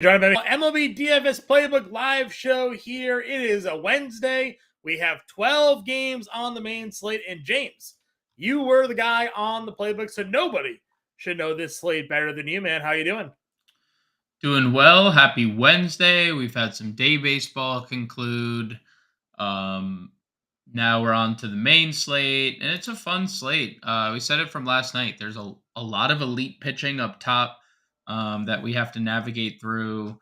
Joined by MLB DFS Playbook live show here. It is a Wednesday. We have 12 games on the main slate. And James, you were the guy on the playbook, so nobody should know this slate better than you, man. How you doing? Doing well. Happy Wednesday. We've had some day baseball conclude. Um, Now we're on to the main slate, and it's a fun slate. We said it from last night. There's a lot of elite pitching up top that we have to navigate through.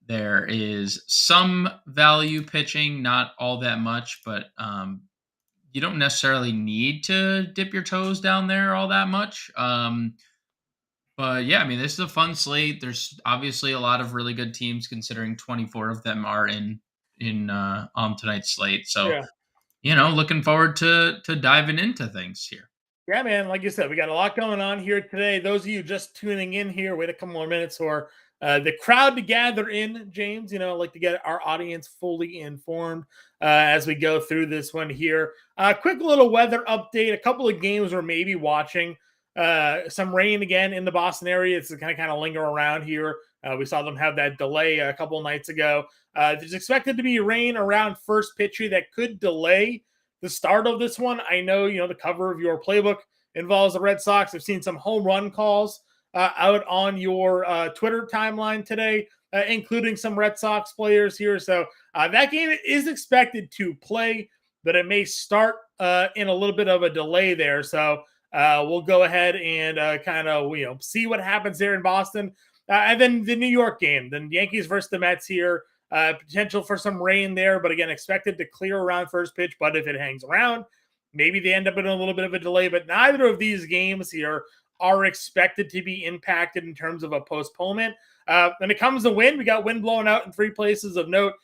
There is some value pitching, not all that much, but you don't necessarily need to dip your toes down there all that much. But yeah, I mean, this is a fun slate. There's obviously a lot of really good teams, considering 24 of them are in on tonight's slate. So Yeah. looking forward to diving into things here. Yeah, man. Like you said, we got a lot going on here today. Those of you just tuning in here, wait a couple more minutes for the crowd to gather in, James. Like to get our audience fully informed as we go through this one here. Quick little weather update. A couple of games we're maybe watching. Some rain again in the Boston area. It's kind of linger around here. We saw them have that delay a couple of nights ago. There's expected to be rain around first pitch here that could delay the start of this one. I know, the cover of your playbook involves the Red Sox. I've seen some home run calls out on your Twitter timeline today, including some Red Sox players here. So that game is expected to play, but it may start in a little bit of a delay there. So we'll go ahead and kind of, see what happens there in Boston. And then the New York game, the Yankees versus the Mets here. Potential for some rain there, but again, expected to clear around first pitch. But if it hangs around, maybe they end up in a little bit of a delay. But neither of these games here are expected to be impacted in terms of a postponement. When it comes to wind, we got wind blowing out in three places of note.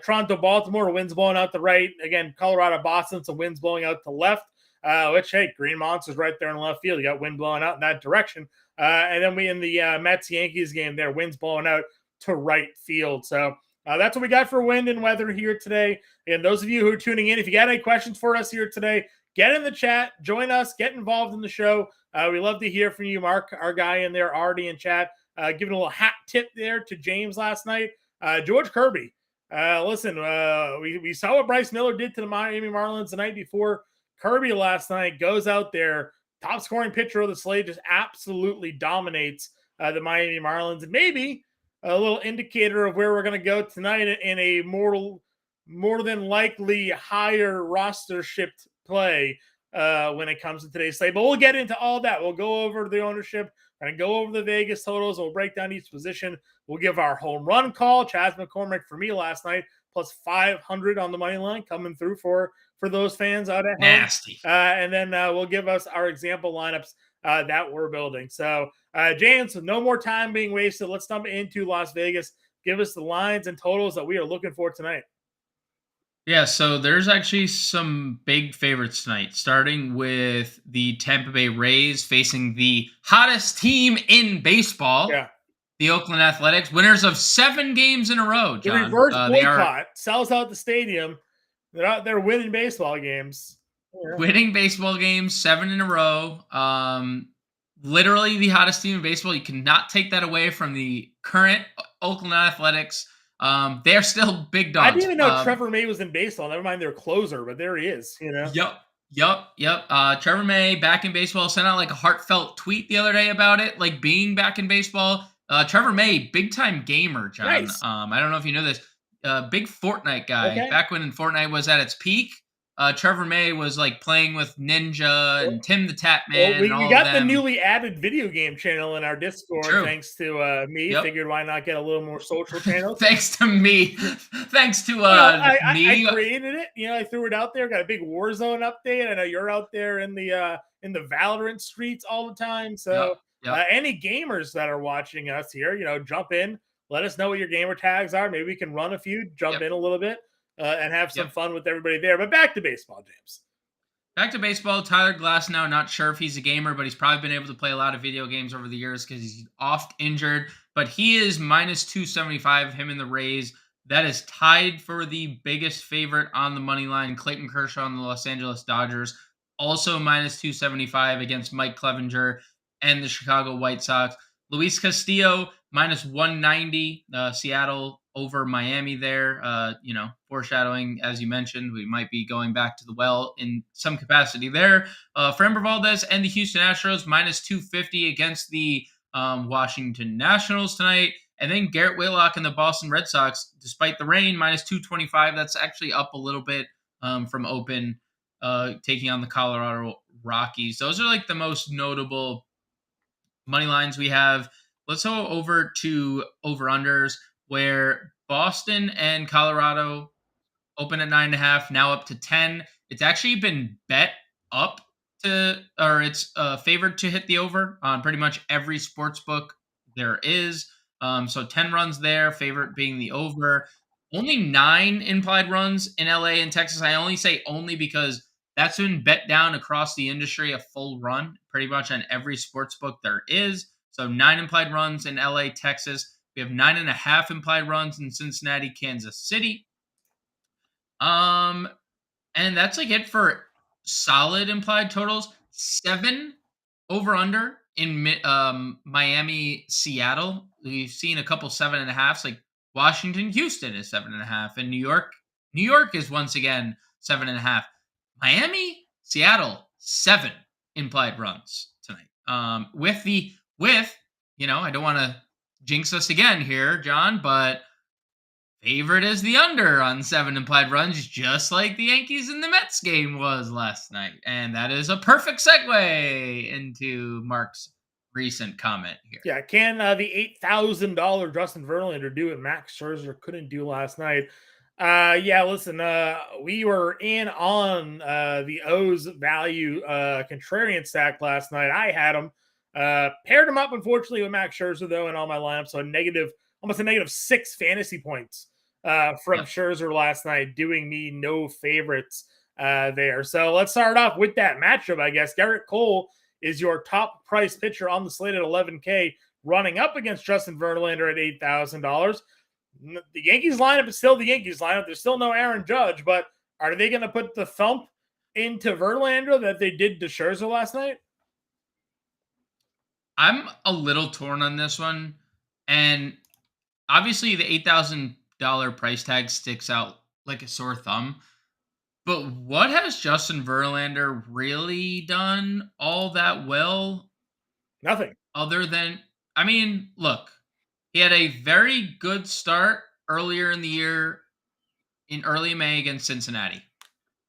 Toronto, Baltimore, winds blowing out to right. Again, Colorado, Boston, some winds blowing out to left. Which, hey, Green Monster's right there in left field. You got wind blowing out in that direction. And then we in the Mets-Yankees game there, winds blowing out to right field. So that's what we got for wind and weather here today. And those of you who are tuning in, if you got any questions for us here today, get in the chat, join us, get involved in the show. We love to hear from you, Mark, our guy in there already in chat. Giving a little hat tip there to James last night. George Kirby. Listen, we saw what Bryce Miller did to the Miami Marlins the night before. Kirby last night goes out there, top scoring pitcher of the slate, just absolutely dominates the Miami Marlins. And maybe a little indicator of where we're going to go tonight in a more than likely higher roster shipped play when it comes to today's slate. But we'll get into all that. We'll go over the ownership and go over the Vegas totals. We'll break down each position. We'll give our home run call. Chaz McCormick for me last night, plus 500 on the money line coming through for those fans out at home. Nasty. And then we'll give us our example lineups that we're building. So, James, no more time being wasted. Let's jump into Las Vegas. Give us the lines and totals that we are looking for tonight. Yeah, so there's actually some big favorites tonight, starting with the Tampa Bay Rays facing the hottest team in baseball, the Oakland Athletics, winners of 7 games in a row, John. The reverse boycott sells out the stadium. They're out there winning baseball games. Winning baseball games, 7 in a row. Literally the hottest team in baseball. You cannot take that away from the current Oakland Athletics. They're still big dogs. I didn't even know Trevor May was in baseball. Never mind their closer, but there he is. Yep. Trevor May back in baseball. Sent out like a heartfelt tweet the other day about it, like being back in baseball. Trevor May, big time gamer, John. Nice. I don't know if you know this. Big Fortnite guy. Okay. Back when Fortnite was at its peak, Trevor May was like playing with Ninja and Tim the Tap Man. Well, we got the newly added video game channel in our Discord. True. Thanks to me. Yep. Figured why not get a little more social channels? Thanks to me. Thanks to me. I created it. I threw it out there. Got a big Warzone update. I know you're out there in the Valorant streets all the time. So any gamers that are watching us here, jump in. Let us know what your gamer tags are. Maybe we can run a few, jump in a little bit, and have some fun with everybody there. But back to baseball, James. Back to baseball. Tyler Glasnow, not sure if he's a gamer, but he's probably been able to play a lot of video games over the years because he's oft injured. But he is minus 275, him and the Rays. That is tied for the biggest favorite on the money line, Clayton Kershaw on the Los Angeles Dodgers. Also minus 275 against Mike Clevinger and the Chicago White Sox. Luis Castillo minus 190. Seattle over Miami there. Foreshadowing, as you mentioned, we might be going back to the well in some capacity there. Framber Valdez and the Houston Astros minus 250 against the Washington Nationals tonight. And then Garrett Whitlock and the Boston Red Sox, despite the rain, minus 225. That's actually up a little bit from open, taking on the Colorado Rockies. Those are like the most notable money lines we have. Let's go over to over unders where Boston and Colorado open at 9.5, now up to 10. It's actually been bet up or it's favored to hit the over on pretty much every sports book there is. So 10 runs there, favorite being the over. Only 9 implied runs in LA and Texas. I only say only because that's been bet down across the industry, a full run pretty much on every sports book there is. So 9 implied runs in LA, Texas. We have 9.5 implied runs in Cincinnati, Kansas City. And that's like it for solid implied totals. 7 over under in Miami, Seattle. We've seen a couple 7.5s, like Washington, Houston is 7.5, and New York is once again 7.5. Miami, Seattle, 7 implied runs tonight. I don't want to jinx us again here, John, but favorite is the under on 7 implied runs, just like the Yankees and the Mets game was last night. And that is a perfect segue into Mark's recent comment here. Yeah, can the $8,000 Justin Verlander do what Max Scherzer couldn't do last night? Listen, we were in on the O's value contrarian stack last night. I had him. Paired him up, unfortunately, with Max Scherzer, though, in all my lineups. So almost a negative 6 fantasy points from Scherzer last night, doing me no favorites there. So let's start off with that matchup, I guess. Garrett Cole is your top price pitcher on the slate at $11K, running up against Justin Verlander at $8,000. The Yankees lineup is still the Yankees lineup. There's still no Aaron Judge, but are they going to put the thump into Verlander that they did to Scherzer last night? I'm a little torn on this one. And obviously the $8,000 price tag sticks out like a sore thumb. But what has Justin Verlander really done all that well? Nothing. Other than, look, he had a very good start earlier in the year in early May against Cincinnati,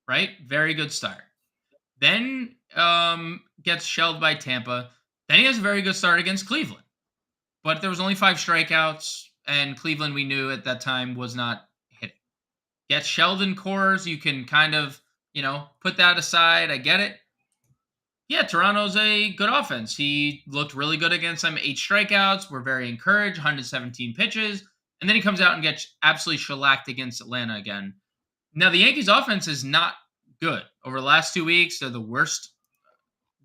right? Very good start. Then gets shelled by Tampa. Then he has a very good start against Cleveland. But there was only 5 strikeouts, and Cleveland, we knew at that time, was not hitting. Gets shelled in Coors. You can kind of, put that aside. I get it. Yeah, Toronto's a good offense. He looked really good against them. 8 strikeouts. We're very encouraged. 117 pitches. And then he comes out and gets absolutely shellacked against Atlanta again. Now, the Yankees offense is not good. Over the last 2 weeks, they're the worst,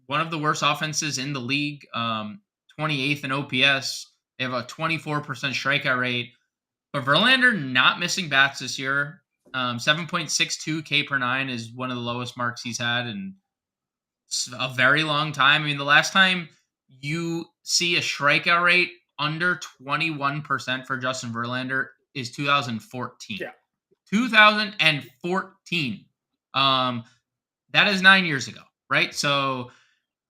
one of the worst offenses in the league. 28th in OPS. They have a 24% strikeout rate. But Verlander not missing bats this year. 7.62 K per 9 is one of the lowest marks he's had in a very long time. The last time you see a strikeout rate under 21% for Justin Verlander is 2014. Yeah. 2014. That is 9 years ago, right? So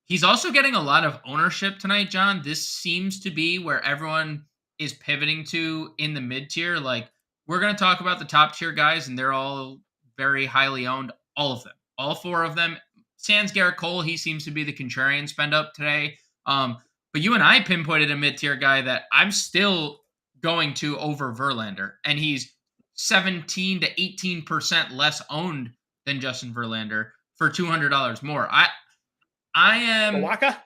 he's also getting a lot of ownership tonight, John. This seems to be where everyone is pivoting to in the mid-tier. Like, we're going to talk about the top-tier guys, and they're all very highly owned. All of them. All 4 of them. Sans Garrett Cole, he seems to be the contrarian spend up today. But you and I pinpointed a mid-tier guy that I'm still going to over Verlander, and he's 17 to 18% less owned than Justin Verlander for $200 more. I am Wacha?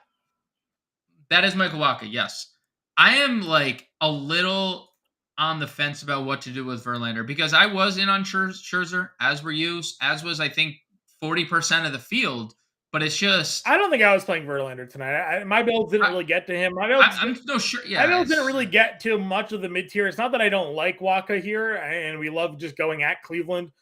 That is Michael Wacha, yes. I am like a little on the fence about what to do with Verlander because I was in on Scherzer, as were you, as was I think 40% of the field. But it's just, I don't think I was playing Verlander tonight. My builds didn't really get to him. My builds didn't really get to much of the mid-tier. It's not that I don't like Wacha here, and we love just going at Cleveland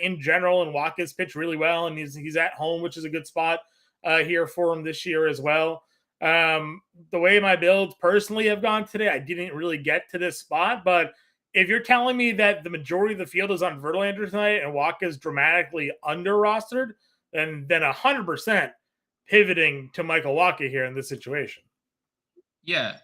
in general, and Wacha's pitched really well, and he's at home, which is a good spot here for him this year as well. The way my builds personally have gone today, I didn't really get to this spot, but if you're telling me that the majority of the field is on Verlander tonight and Walker is dramatically under rostered, then 100% pivoting to Michael Wacha here in this situation. Yeah.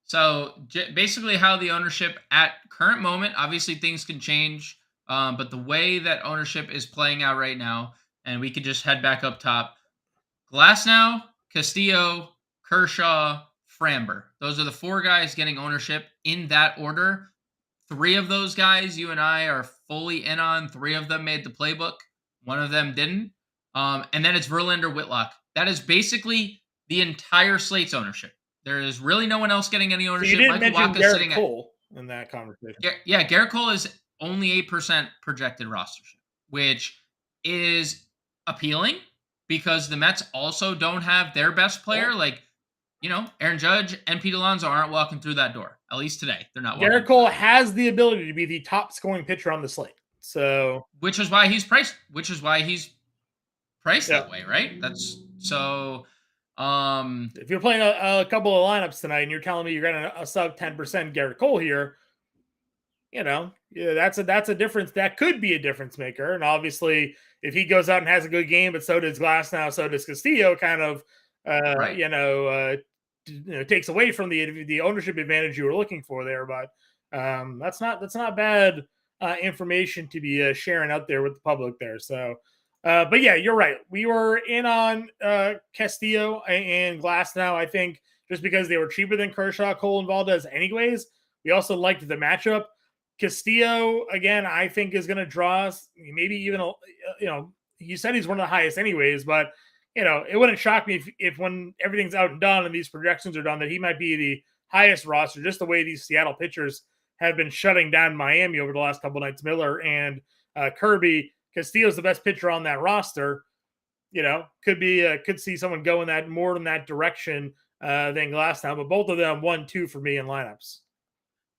So basically, how the ownership at current moment, obviously things can change, but the way that ownership is playing out right now, and we could just head back up top. Glasnow, Castillo, Kershaw, Framber. Those are the four guys getting ownership in that order. Three of those guys, you and I are fully in on. Three of them made the playbook. One of them didn't. And then it's Verlander, Whitlock. That is basically the entire slate's ownership. There is really no one else getting any So you ownership. didn't Michael mention Wacha is Garrett sitting Cole in that conversation. yeah, Garrett Cole is only 8% projected rostership, which is appealing because the Mets also don't have their best player. Like, Aaron Judge and Pete Alonso aren't walking through that door. At least today, they're not. Garrett Cole has the ability to be the top scoring pitcher on the slate. So, which is why he's priced. That way, right? That's so. If you're playing a couple of lineups tonight and you're telling me you're getting a sub 10% Garrett Cole here, that's a difference. That could be a difference maker. And obviously, if he goes out and has a good game, but so does Glasnow, so does Castillo, kind of, right. Takes away from the ownership advantage you were looking for there. But that's not bad information to be sharing out there with the public there. So, but yeah, you're right. We were in on Castillo and Glasnow, I think, just because they were cheaper than Kershaw, Cole, and Valdez anyways. We also liked the matchup. Castillo, again, I think is going to draw us, maybe even, you said he's one of the highest anyways, but, it wouldn't shock me if when everything's out and done and these projections are done, that he might be the highest roster, just the way these Seattle pitchers have been shutting down Miami over the last couple nights. Miller and Kirby. Castillo's the best pitcher on that roster. Could see someone going that more in that direction than Glasnow, but both of them 1-2 for me in lineups.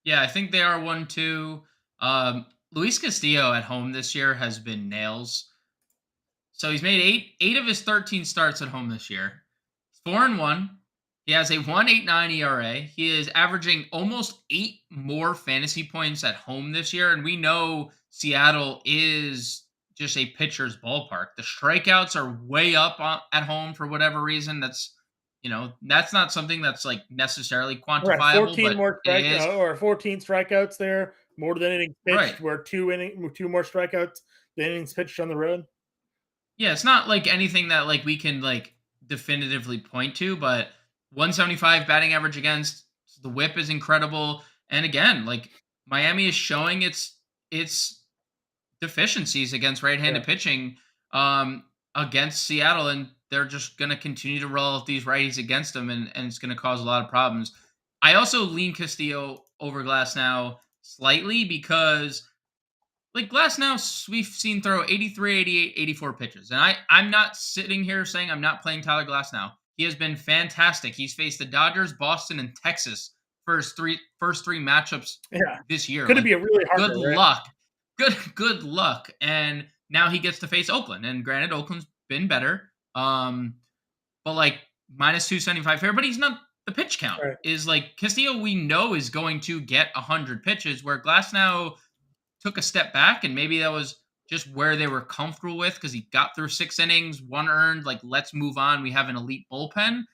Yeah, I think they are 1-2. Luis Castillo at home this year has been nails. So he's made eight of his 13 starts at home this year. 4-1. He has a 1.89 ERA. He is averaging almost 8 more fantasy points at home this year, and we know Seattle is just a pitcher's ballpark. The strikeouts are way up at home for whatever reason. That's not something that's like necessarily quantifiable. Right, 14 more or 14 strikeouts there, more than innings pitched. Right. Where two more strikeouts than innings pitched on the road. Yeah, it's not like anything that like we can like definitively point to, but 175 batting average against, the whip is incredible. And again, like Miami is showing its deficiencies against right-handed pitching against Seattle, and they're just going to continue to roll out these righties against them, and it's going to cause a lot of problems. I also lean Castillo over Glasnow slightly because like Glasnow, we've seen throw 83, 88, 84 pitches. And I'm not sitting here saying I'm not playing Tyler Glasnow. He has been fantastic. He's faced the Dodgers, Boston, and Texas for his first three matchups this year. Could be a really hard good luck. Good luck. And now he gets to face Oakland. And granted, Oakland's been better. But like minus 275 fair, but he's not the pitch count. Right. Is like Castillo we know is going to get 100 pitches, where Glasnow took a step back, and maybe that was just where they were comfortable with because he got through 6 innings, 1 earned, like let's move on. We have an elite bullpen.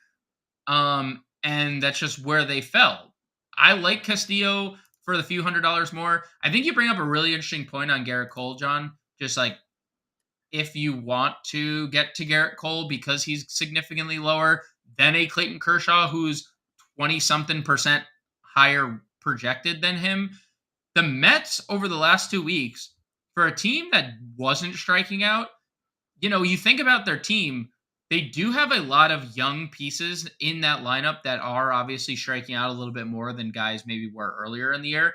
And that's just where they fell. I like Castillo for the few $100s more. I think you bring up a really interesting point on Garrett Cole, John. Just like if you want to get to Garrett Cole because he's significantly lower than a Clayton Kershaw, who's 20-something% higher projected than him. The Mets over the last 2 weeks, for a team that wasn't striking out, you think about their team, they do have a lot of young pieces in that lineup that are obviously striking out a little bit more than guys maybe were earlier in the year.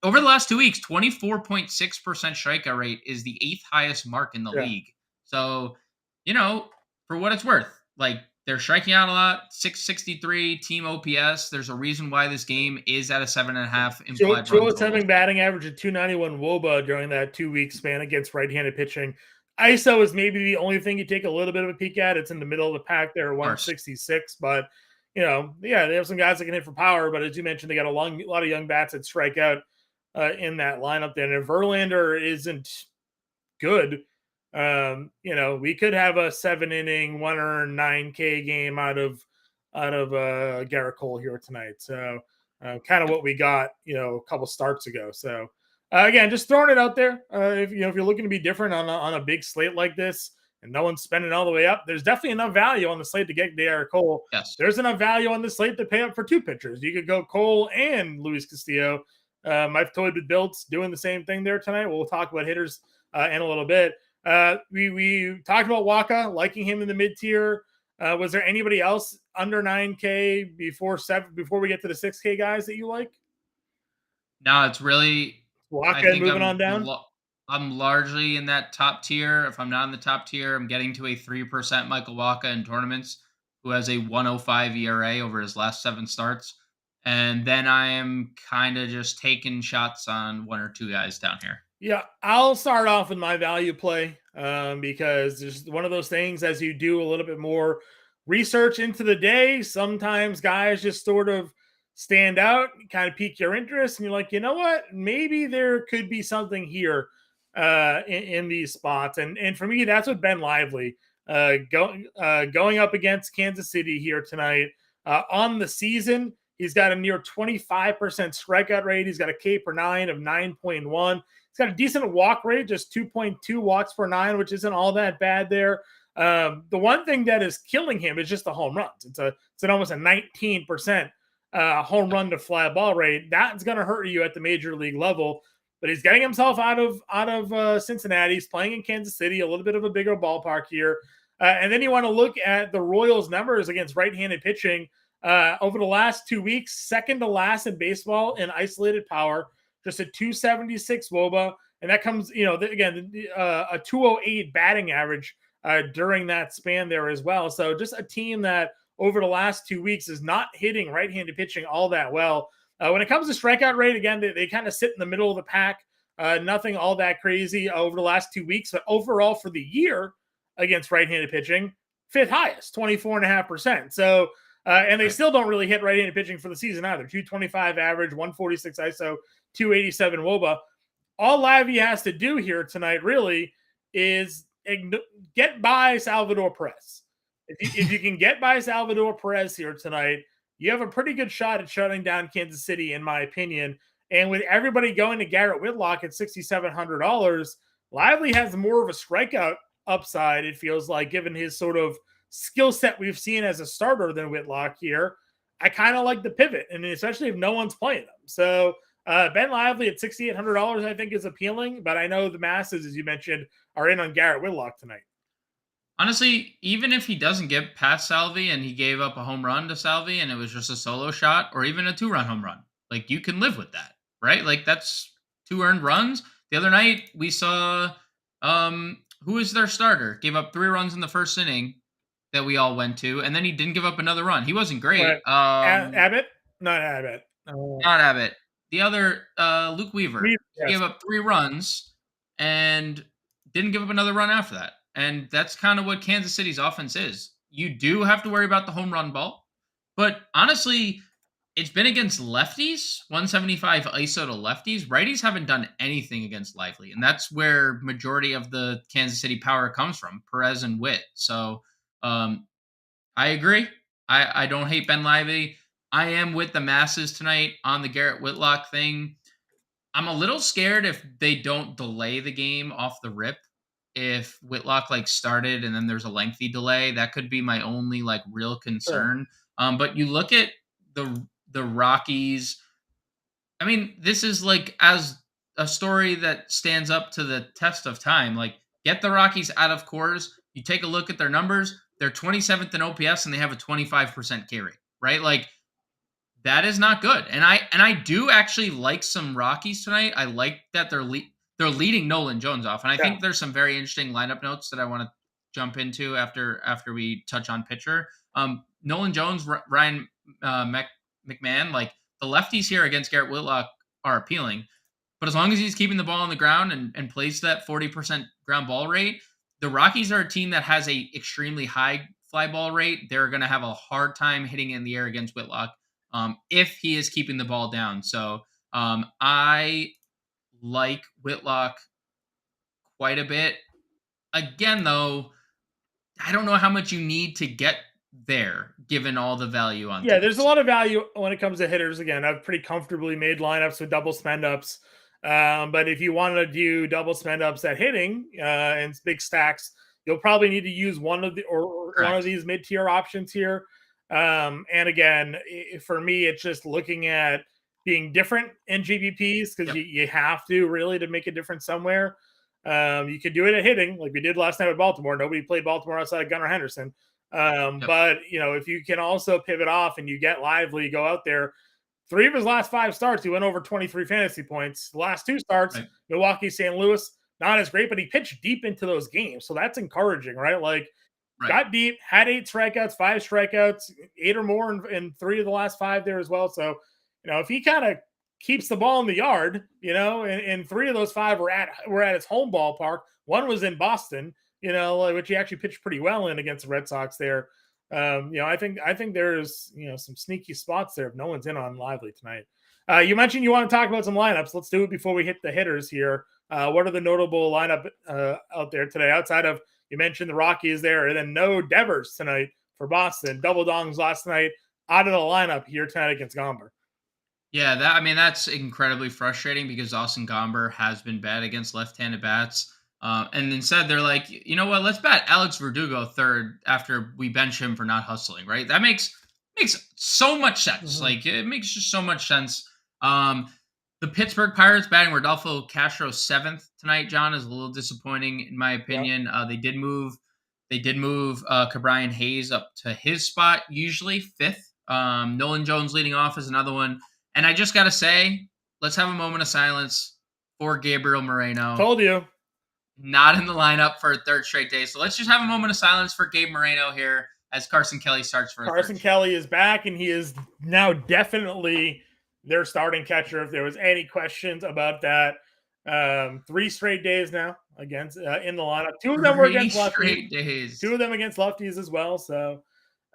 Over the last 2 weeks, 24.6% strikeout rate is the 8th highest mark in the league. So, for what it's worth, like they're striking out a lot. 663 team OPS. There's a reason why this game is at a 7.5 implied run total. Having batting average of 291 WOBA during that 2 week span against right-handed pitching. ISO is maybe the only thing you take a little bit of a peek at. It's in the middle of the pack there at Of course. 166, but yeah, they have some guys that can hit for power. But as you mentioned, they got a lot of young bats that strike out in that lineup. Then if Verlander isn't good, we could have a 7 inning, 1 earned 9K game out of Garrett Cole here tonight. So kind of what we got, a couple starts ago. So again, just throwing it out there. If you're looking to be different on a big slate like this, and no one's spending all the way up, there's definitely enough value on the slate to get Garrett Cole. Yes. There's enough value on the slate to pay up for 2 pitchers. You could go Cole and Luis Castillo. I've toyed with builds doing the same thing there tonight. We'll talk about hitters in a little bit. We talked about Waka, liking him in the mid tier. Was there anybody else under 9K before we get to the 6K guys that you like? No, it's really. I Waka think moving on down. I'm largely in that top tier. If I'm not in the top tier, I'm getting to a 3% Michael Waka in tournaments, who has a 105 ERA over his last 7 starts. And then I am kind of just taking shots on 1 or 2 guys down here. Yeah, I'll start off with my value play because it's one of those things as you do a little bit more research into the day, sometimes guys just sort of stand out, kind of pique your interest, and you're like, you know what? Maybe there could be something here in these spots. And for me, that's what Ben Lively going up against Kansas City here tonight on the season. He's got a near 25% strikeout rate. He's got a K per 9 of 9.1. He's got a decent walk rate, just 2.2 walks per 9, which isn't all that bad there. The one thing that is killing him is just the home runs. It's an almost a 19% home run to fly ball rate. That's going to hurt you at the major league level. But he's getting himself out of Cincinnati. He's playing in Kansas City, a little bit of a bigger ballpark here. And then you want to look at the Royals' numbers against right-handed pitching over the last 2 weeks, second to last in baseball in isolated power, just a 276 WOBA. And that comes, again, a 208 batting average during that span there as well. So just a team that over the last 2 weeks is not hitting right-handed pitching all that well. When it comes to strikeout rate, again, they kind of sit in the middle of the pack. Nothing all that crazy over the last 2 weeks. But overall for the year against right-handed pitching, 5th highest, 24.5%. So, and they still don't really hit right-handed pitching for the season either. 225 average, 146 ISO, 287 WOBA. All Lively has to do here tonight really is get by Salvador Perez. If you can get by Salvador Perez here tonight, you have a pretty good shot at shutting down Kansas City, in my opinion. And with everybody going to Garrett Whitlock at $6,700, Lively has more of a strikeout upside, it feels like, given his sort of skill set we've seen as a starter than Whitlock here. I kind of like the pivot, and especially if no one's playing them. So Ben Lively at $6,800, I think, is appealing, but I know the masses, as you mentioned, are in on Garrett Whitlock tonight. Honestly, even if he doesn't get past Salvi and he gave up a home run to Salvi and it was just a solo shot or even a 2-run home run, like you can live with that, right? Like that's 2 earned runs. The other night we saw who is their starter? Gave up 3 runs in the first inning that we all went to, and then he didn't give up another run. He wasn't great. Abbott? Not Abbott. Not Abbott. The other Luke Weaver. Yes. He gave up 3 runs and didn't give up another run after that. And that's kind of what Kansas City's offense is. You do have to worry about the home run ball. But honestly, it's been against lefties, 175 ISO to lefties. Righties haven't done anything against Lively. And that's where majority of the Kansas City power comes from, Perez and Witt. So I agree. I don't hate Ben Lively. I am with the masses tonight on the Garrett Whitlock thing. I'm a little scared if they don't delay the game off the rip. If Whitlock started and then there's a lengthy delay, that could be my only real concern. Sure. But you look at the Rockies. I mean, this is as a story that stands up to the test of time. Get the Rockies out of Coors. You take a look at their numbers. They're 27th in OPS and they have a 25% K rate, right? That is not good. And I do actually like some Rockies tonight. I like that they're leading Nolan Jones off. And I think there's some very interesting lineup notes that I want to jump into after we touch on pitcher. Nolan Jones, Ryan McMahon, the lefties here against Garrett Whitlock are appealing. But as long as he's keeping the ball on the ground and plays that 40% ground ball rate, the Rockies are a team that has a extremely high fly ball rate. They're going to have a hard time hitting in the air against Whitlock if he is keeping the ball down. So I like Whitlock quite a bit. Again, though, I don't know how much you need to get there, given all the value on Yeah, there's a Thompson. lot of value when it comes to hitters. Again, I've pretty comfortably made lineups with double spend ups. But if you want to do double spend ups at hitting and big stacks, you'll probably need to use one of the or one of Correct. these mid tier options here. And again, for me, it's just looking at being different in GPPs because Yep. you have to really to make a difference somewhere. You could do it at hitting like we did last night with Baltimore. Nobody played Baltimore outside of Gunnar Henderson. Yep. But if you can also pivot off and you get lively, go out there. 3 of his last 5 starts, he went over 23 fantasy points. The last 2 starts, Right. Milwaukee, St. Louis, not as great, but he pitched deep into those games. So that's encouraging, right? Like Right. got deep, had 8 strikeouts, 5 strikeouts, 8 or more in 3 of the last 5 there as well. So, if he kind of keeps the ball in the yard, and 3 of those 5 were at his home ballpark. One was in Boston, which he actually pitched pretty well in against the Red Sox there. I think there's some sneaky spots there if no one's in on Lively tonight. You mentioned you want to talk about some lineups. Let's do it before we hit the hitters here. What are the notable lineup out there today outside of you mentioned the Rockies there, and then no Devers tonight for Boston. Double dongs last night out of the lineup here tonight against Gomber. Yeah, that's incredibly frustrating because Austin Gomber has been bad against left-handed bats. And instead, they're like, you know what? Let's bat Alex Verdugo third after we bench him for not hustling. Right? That makes so much sense. Mm-hmm. Like it makes just so much sense. The Pittsburgh Pirates batting Rodolfo Castro seventh tonight. John is a little disappointing in my Yep. opinion. They did move Cabrian Hayes up to his spot, usually fifth. Nolan Jones leading off is another one. And I just got to say, let's have a moment of silence for Gabriel Moreno. Told you. Not in the lineup for a third straight day. So let's just have a moment of silence for Gabe Moreno here as Carson Kelly starts for Carson Kelly is back, and he is now definitely their starting catcher. If there was any questions about that, 3 straight days now against in the lineup. 2 of them were against lefties. straight days. 2 of them against lefties as well. So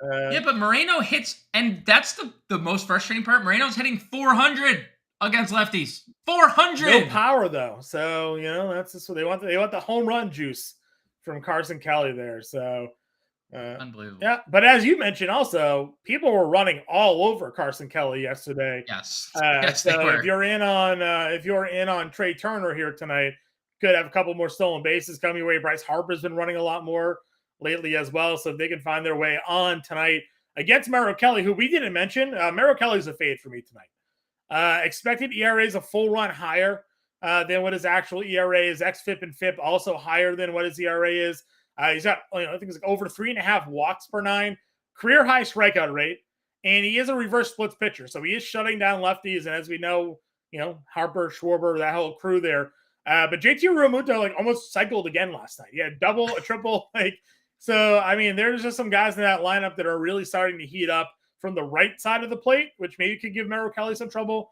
yeah, but Moreno hits, and that's the most frustrating part. Moreno's hitting 400 against lefties. 400. No power though. So that's just what they want. They want the home run juice from Carson Kelly there. So unbelievable. Yeah, but as you mentioned, also people were running all over Carson Kelly yesterday. Yes, So they were. if you're in on Trey Turner here tonight, could have a couple more stolen bases coming your way. Bryce Harper's been running a lot more lately as well. So if they can find their way on tonight against Merrill Kelly, who we didn't mention, Merrill Kelly's a fade for me tonight. Expected ERA is a full run higher than what his actual ERA is. XFIP and FIP also higher than what his ERA is. He's got, I think it's like over 3.5 walks per 9, career high strikeout rate, and he is a reverse splits pitcher. So he is shutting down lefties. And as we know, Harper, Schwarber, that whole crew there. But JT Realmuto almost cycled again last night. He had double, a triple. So I mean, there's just some guys in that lineup that are really starting to heat up from the right side of the plate, which maybe could give Merrill Kelly some trouble.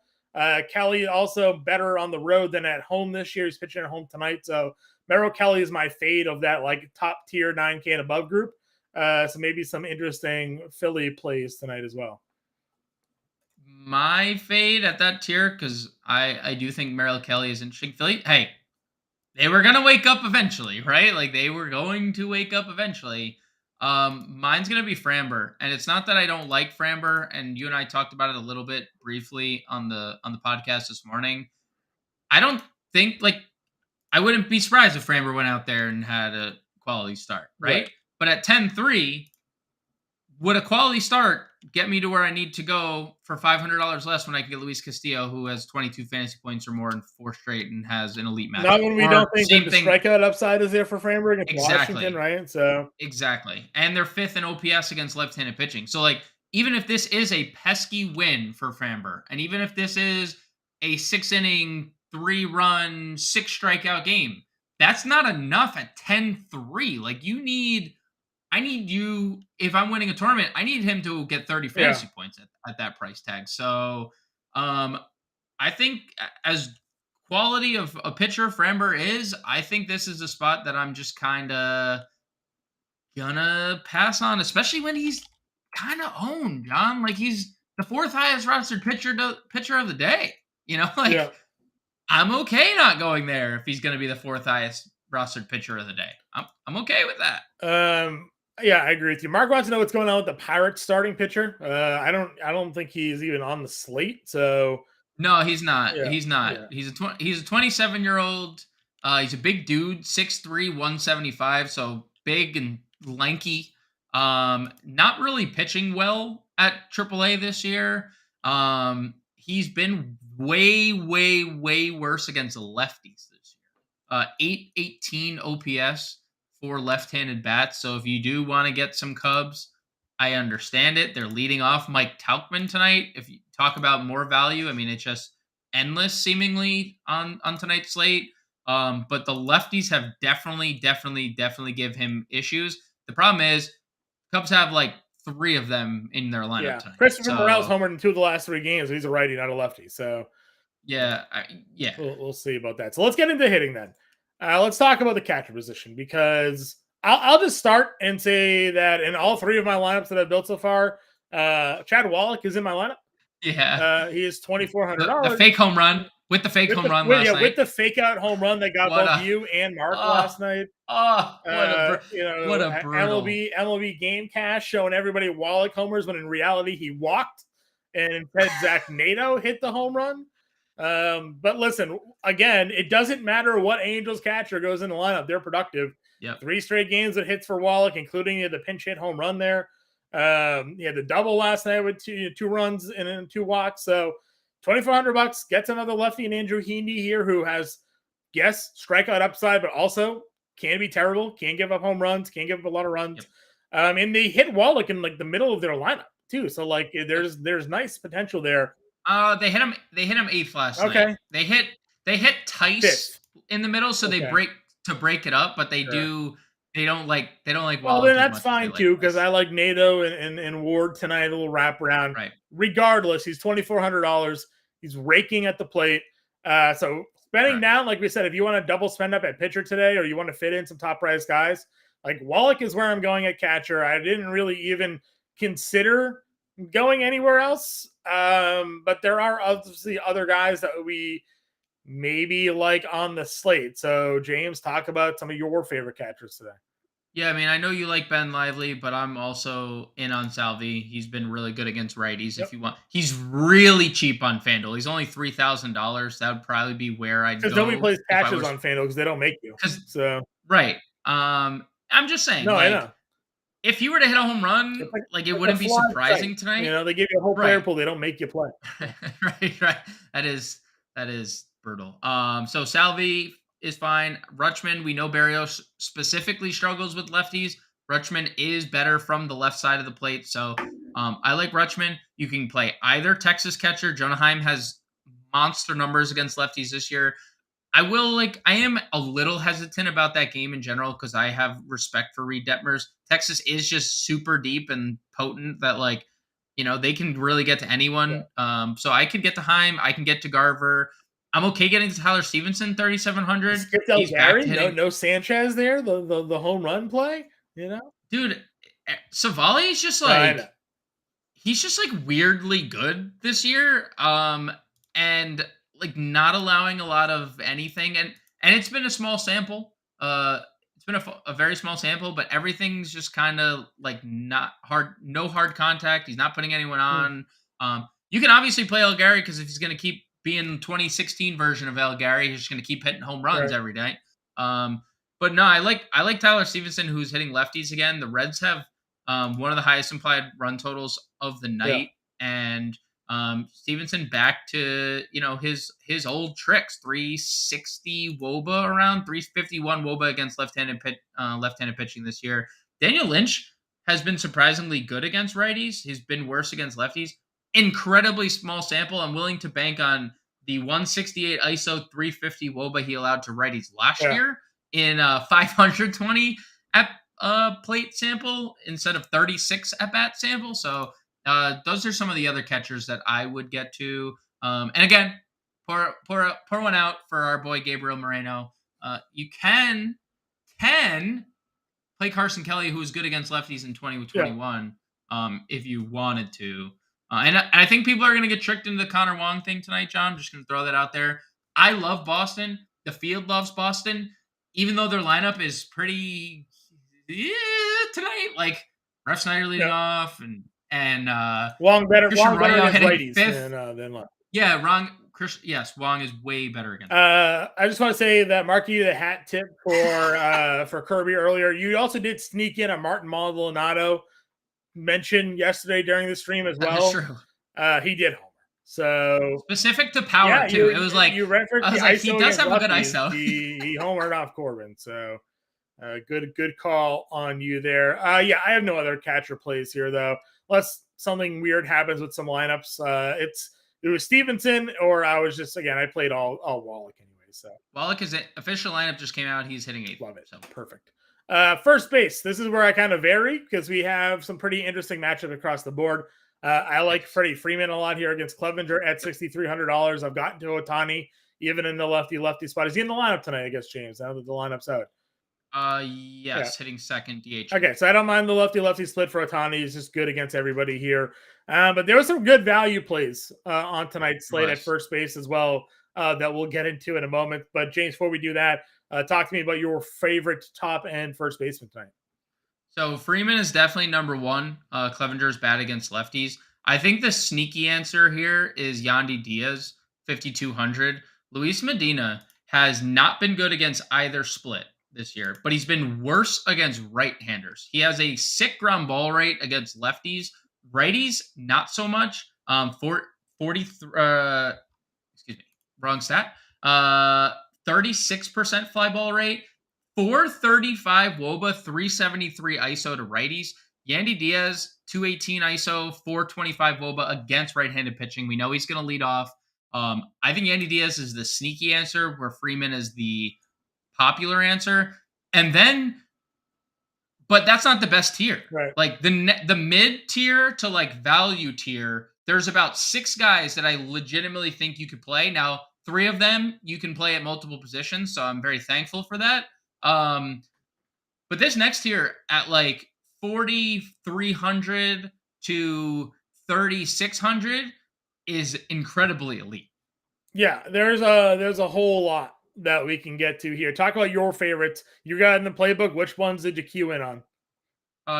Kelly also better on the road than at home this year. He's pitching at home tonight. So Merrill Kelly is my fade of that top tier 9K and above group. So maybe some interesting Philly plays tonight as well. My fade at that tier, because I do think Merrill Kelly is interesting. Philly, hey, they were going to wake up eventually, right? Like they were going to wake up eventually. Mine's going to be Framber. And it's not that I don't like Framber. And you and I talked about it a little bit briefly on the podcast this morning. I don't think I wouldn't be surprised if Framber went out there and had a quality start, right? But at 10-3, would a quality start get me to where I need to go for $500 less when I can get Luis Castillo, who has 22 fantasy points or more in 4 straight and has an elite match? Not when we don't think that the strikeout upside is there for Framber against Washington, right? So exactly. And they're 5th in OPS against left-handed pitching. So even if this is a pesky win for Framber, and even if this is a 6-inning, 3-run, 6 strikeout game, that's not enough at 10-3. I need you, if I'm winning a tournament, I need him to get 30 fantasy points at that price tag. So I think as quality of a pitcher Framber is, I think this is a spot that I'm just kind of gonna pass on, especially when he's kind of owned, John. Like he's the fourth highest rostered pitcher of the day. Like Yeah. I'm okay not going there if he's gonna be the fourth highest rostered pitcher of the day. I'm okay with that. Um, yeah, I agree with you. Mark wants to know what's going on with the Pirates starting pitcher. I don't think he's even on the slate. So No, he's not. yeah, He's not. yeah, He's a 27-year-old. He's a big dude, 6'3", 175, so big and lanky. Not really pitching well at AAA this year. He's been way, way, way worse against the lefties this year. 818 OPS for left-handed bats. So if you do want to get some Cubs, I understand it. They're leading off Mike Tauchman tonight. If you talk about more value, I mean, it's just endless seemingly on tonight's slate. But the lefties have definitely give him issues. The problem is Cubs have like three of them in their lineup yeah. tonight. Christopher Morel's So homered in 2 of the last 3 games. He's a righty, not a lefty. So yeah, yeah, we'll see about that. So let's get into hitting then. Let's talk about the catcher position because I'll just start and say that in all 3 of my lineups that I've built so far, Chad Wallach is in my lineup. yeah. He is $2,400 The fake home run with the fake home run last night. With the fake out home run that got What both a- you and Mark Oh, last night. what a brutal. MLB Game Cash showing everybody Wallach homers when in reality he walked, and instead Zach Nato hit the home run. But listen, again, it doesn't matter what Angels catcher goes in the lineup; they're productive. Yep. 3 straight games that hits for Wallach, including the pinch hit home run there. He had the double last night with two runs and 2 walks. So $2,400 gets another lefty in Andrew Heaney here, who has, yes, strikeout upside, but also can be terrible, can give up home runs, can give up a lot of runs. Yep. And they hit Wallach in like the middle of their lineup too. So like there's nice potential there. They hit him 8th last night. They hit Tice 5th in the middle, so they break it up, but they don't like Wallach. Well, then that's fine too, because I like Nato and Ward tonight, a little wraparound. Right. Regardless, he's $2,400. He's raking at the plate. So spending down, like we said, if you want to double spend up at pitcher today, or you want to fit in some top price guys, like Wallach is where I'm going at catcher. I didn't really even consider going anywhere else. But there are obviously other guys that we maybe like on the slate. So James, talk about some of your favorite catchers today. Yeah, I mean, I know you like Ben Lively, but I'm also in on Salvi. He's been really good against righties. If you want, he's really cheap on FanDuel. He's only $3,000. That would probably be where I'd go. Because nobody plays catchers on FanDuel because they don't make you. So right. I'm just saying. No, I know. If you were to hit a home run, it wouldn't be surprising tonight. You know, they give you a whole player pool. They don't make you play. Right. That is brutal. So Salvi is fine. Rutschman, we know Barrios specifically struggles with lefties. Rutschman is better from the left side of the plate. So I like Rutschman. You can play either Texas catcher. Jonah Heim has monster numbers against lefties this year. I am a little hesitant about that game in general because I have respect for Reed Detmers. Texas is just super deep and potent that they can really get to anyone. Yeah. So I could get to Heim. I can get to Garver. I'm okay getting to Tyler Stevenson, 3,700. He's Gary, no Sanchez there, the home run play, Dude, Savali is just he's just weirdly good this year. And not allowing a lot of anything, and it's been a small sample. It's been a very small sample, but everything's just kind of not hard, no hard contact. He's not putting anyone on. You can obviously play El Gary because if he's going to keep being 2016 version of El Gary, he's just going to keep hitting home runs every night. But no, I like Tyler Stevenson, who's hitting lefties again. The Reds have one of the highest implied run totals of the night, and Stevenson back to his old tricks. 360 WOBA, around 351 WOBA against left-handed pitching this year. Daniel Lynch has been surprisingly good against righties. He's been worse against lefties. Incredibly small sample. I'm willing to bank on the 168 ISO 350 WOBA he allowed to righties last year in 520 at plate sample instead of 36 at bat sample. So those are some of the other catchers that I would get to. And again, pour one out for our boy Gabriel Moreno. You can play Carson Kelly, who was good against lefties in 2021, if you wanted to. And I think people are going to get tricked into the Connor Wong thing tonight, John. I'm just going to throw that out there. I love Boston. The field loves Boston, even though their lineup is pretty tonight. Like Ref Snyder leading off, and Wong better Royo against hitting righties fifth. than left. Yeah, yes, Wong is way better against. I just want to say that Marky, the hat tip for Kirby earlier. You also did sneak in a Martin Maldonado mention yesterday during the stream as well. That is true. He did homer. So specific to power too. It was like you referenced the like, ISO. He does have lefties. a good ISO. he homered off Corbin. So good call on you there. I have no other catcher plays here though. Unless something weird happens with some lineups. It was Stevenson, or I was just I played all Wallach anyway. So Wallach is official lineup just came out. He's hitting 8th. Love it. So perfect. First base. This is where I kind of vary because we have some pretty interesting matchup across the board. I like Freddie Freeman a lot here against Clevenger at $6,300. I've gotten to Ohtani even in the lefty spot. Is he in the lineup tonight? I guess James. Now that the lineup's out. Yes, hitting second DH. Okay, so I don't mind the lefty split for Ohtani. He's just good against everybody here. But there was some good value plays on tonight's slate at first base as well that we'll get into in a moment. But James, before we do that, talk to me about your favorite top end first baseman tonight. So Freeman is definitely number one. Clevenger's bad against lefties. I think the sneaky answer here is Yandy Diaz, 5,200. Luis Medina has not been good against either split this year, but he's been worse against right-handers. He has a sick ground ball rate against lefties. Righties, not so much. 43. Excuse me, wrong stat. 36% fly ball rate. 435 WOBA, 373 ISO to righties. Yandy Diaz, 218 ISO, 425 WOBA against right-handed pitching. We know he's going to lead off. I think Yandy Diaz is the sneaky answer, where Freeman is the popular answer. And then, but that's not the best tier. Right. Like the mid tier to like value tier, there's about 6 guys that I legitimately think you could play. Now, 3 of them you can play at multiple positions, so I'm very thankful for that. But this next tier at like 4,300 to 3,600 is incredibly elite. Yeah, there's a whole lot that we can get to here. Talk about your favorites. You got in the playbook. Which ones did you cue in on?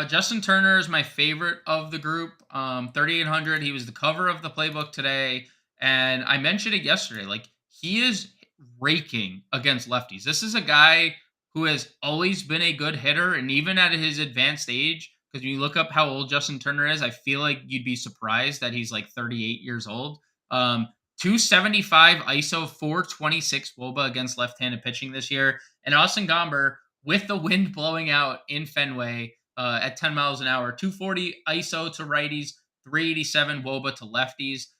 Justin Turner is my favorite of the group. 3,800. He was the cover of the playbook today, and I mentioned it yesterday. Like, he is raking against lefties. This is a guy who has always been a good hitter, and even at his advanced age, because when you look up how old Justin Turner is, I feel like you'd be surprised that he's like 38 years old. 275 ISO, 426 WOBA against left-handed pitching this year. And Austin Gomber, with the wind blowing out in Fenway at 10 miles an hour, 240 ISO to righties, 387 WOBA to lefties,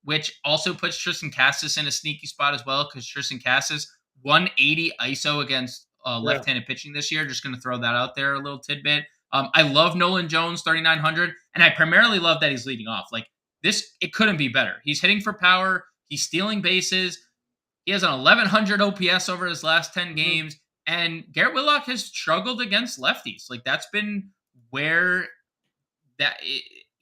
which also puts Tristan Casas in a sneaky spot as well, because Tristan Casas, 180 ISO against left-handed pitching this year. Just going to throw that out there, a little tidbit. I love Nolan Jones, 3,900, and I primarily love that he's leading off. Like, this, it couldn't be better. He's hitting for power. He's stealing bases. He has an 1,100 OPS over his last 10 games. And Garrett Whitlock has struggled against lefties. Like, that's been where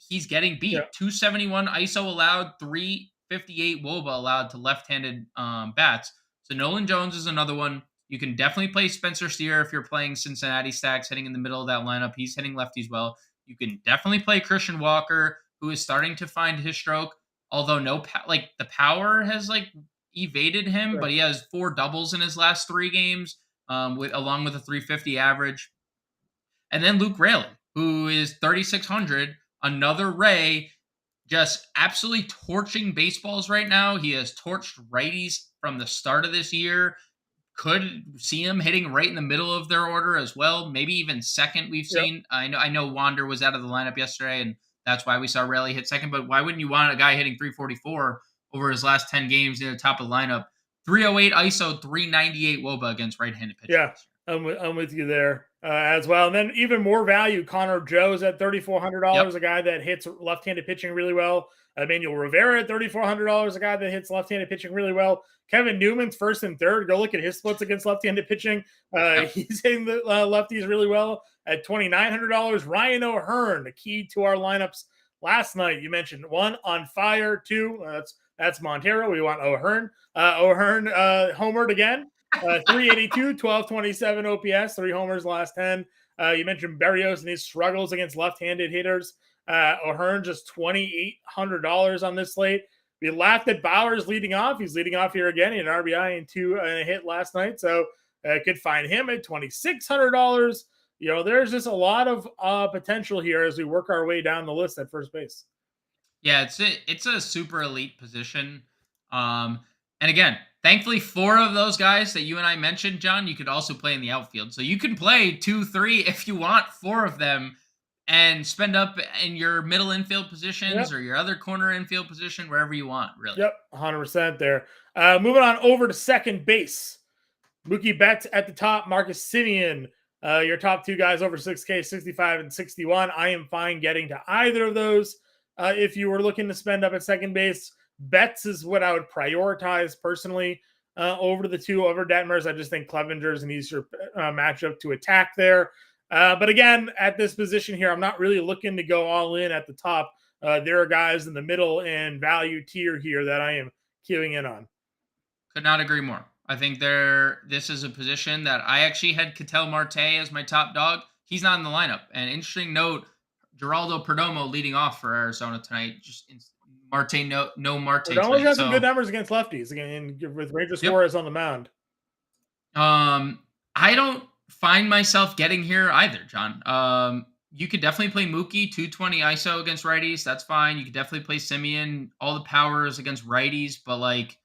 he's getting beat. 271 ISO allowed, 358 WOBA allowed to left-handed bats. So Nolan Jones is another one. You can definitely play Spencer Steer if you're playing Cincinnati stacks, hitting in the middle of that lineup. He's hitting lefties well. You can definitely play Christian Walker, who is starting to find his stroke, although the power has like evaded him, but he has 4 doubles in his last 3 games, along with a 350 average. And then Luke Raley, who is 3,600, another Ray, just absolutely torching baseballs right now. He has torched righties from the start of this year. Could see him hitting right in the middle of their order as well, maybe even second. We've seen. I know Wander was out of the lineup yesterday, and that's why we saw Raley hit second. But why wouldn't you want a guy hitting 344 over his last 10 games near the top of the lineup? 308 ISO, 398 WOBA against right-handed pitchers. Yeah, I'm with you there. as well. And then even more value, Connor Joe's at $3,400, Yep. a guy that hits left-handed pitching really well. Emmanuel Rivera at $3,400, a guy that hits left-handed pitching really well. Kevin Newman's first and third. Go look at his splits against left-handed pitching. Yep. He's hitting the lefties really well at $2,900. Ryan O'Hearn, the key to our lineups last night. You mentioned one on fire, two. That's Montero. We want O'Hearn. O'Hearn homered again. 382, 1227 OPS, 3 homers last 10. You mentioned Berrios and his struggles against left-handed hitters. O'Hearn just $2,800 on this slate. We laughed at Bowers leading off. He's leading off here again. He had an RBI and 2 and a hit last night. So could find him at $2,600. You know, there's just a lot of potential here as we work our way down the list at first base. Yeah, it's a super elite position. And again, thankfully, 4 of those guys that you and I mentioned, John, you could also play in the outfield. So you can play 2, 3 if you want 4 of them and spend up in your middle infield positions or your other corner infield position, wherever you want, really. Yep, 100% there. Moving on over to second base. Mookie Betts at the top, Marcus Semien. Your top 2 guys over 6K, 65 and 61. I am fine getting to either of those. If you were looking to spend up at second base, Betts is what I would prioritize personally over the 2 over Detmers. I just think Clevenger's an easier matchup to attack there. But again, at this position here, I'm not really looking to go all in at the top. There are guys in the middle and value tier here that I am queuing in on. Could not agree more. I think this is a position that I actually had Ketel Marte as my top dog. He's not in the lineup. And interesting note, Geraldo Perdomo leading off for Arizona tonight. Just Marte, no Marte. Perdomo's got some good numbers against lefties again with Ranger Suarez on the mound. I don't find myself getting here either, John. You could definitely play Mookie 220 ISO against righties. That's fine. You could definitely play Semien, all the powers against righties, but like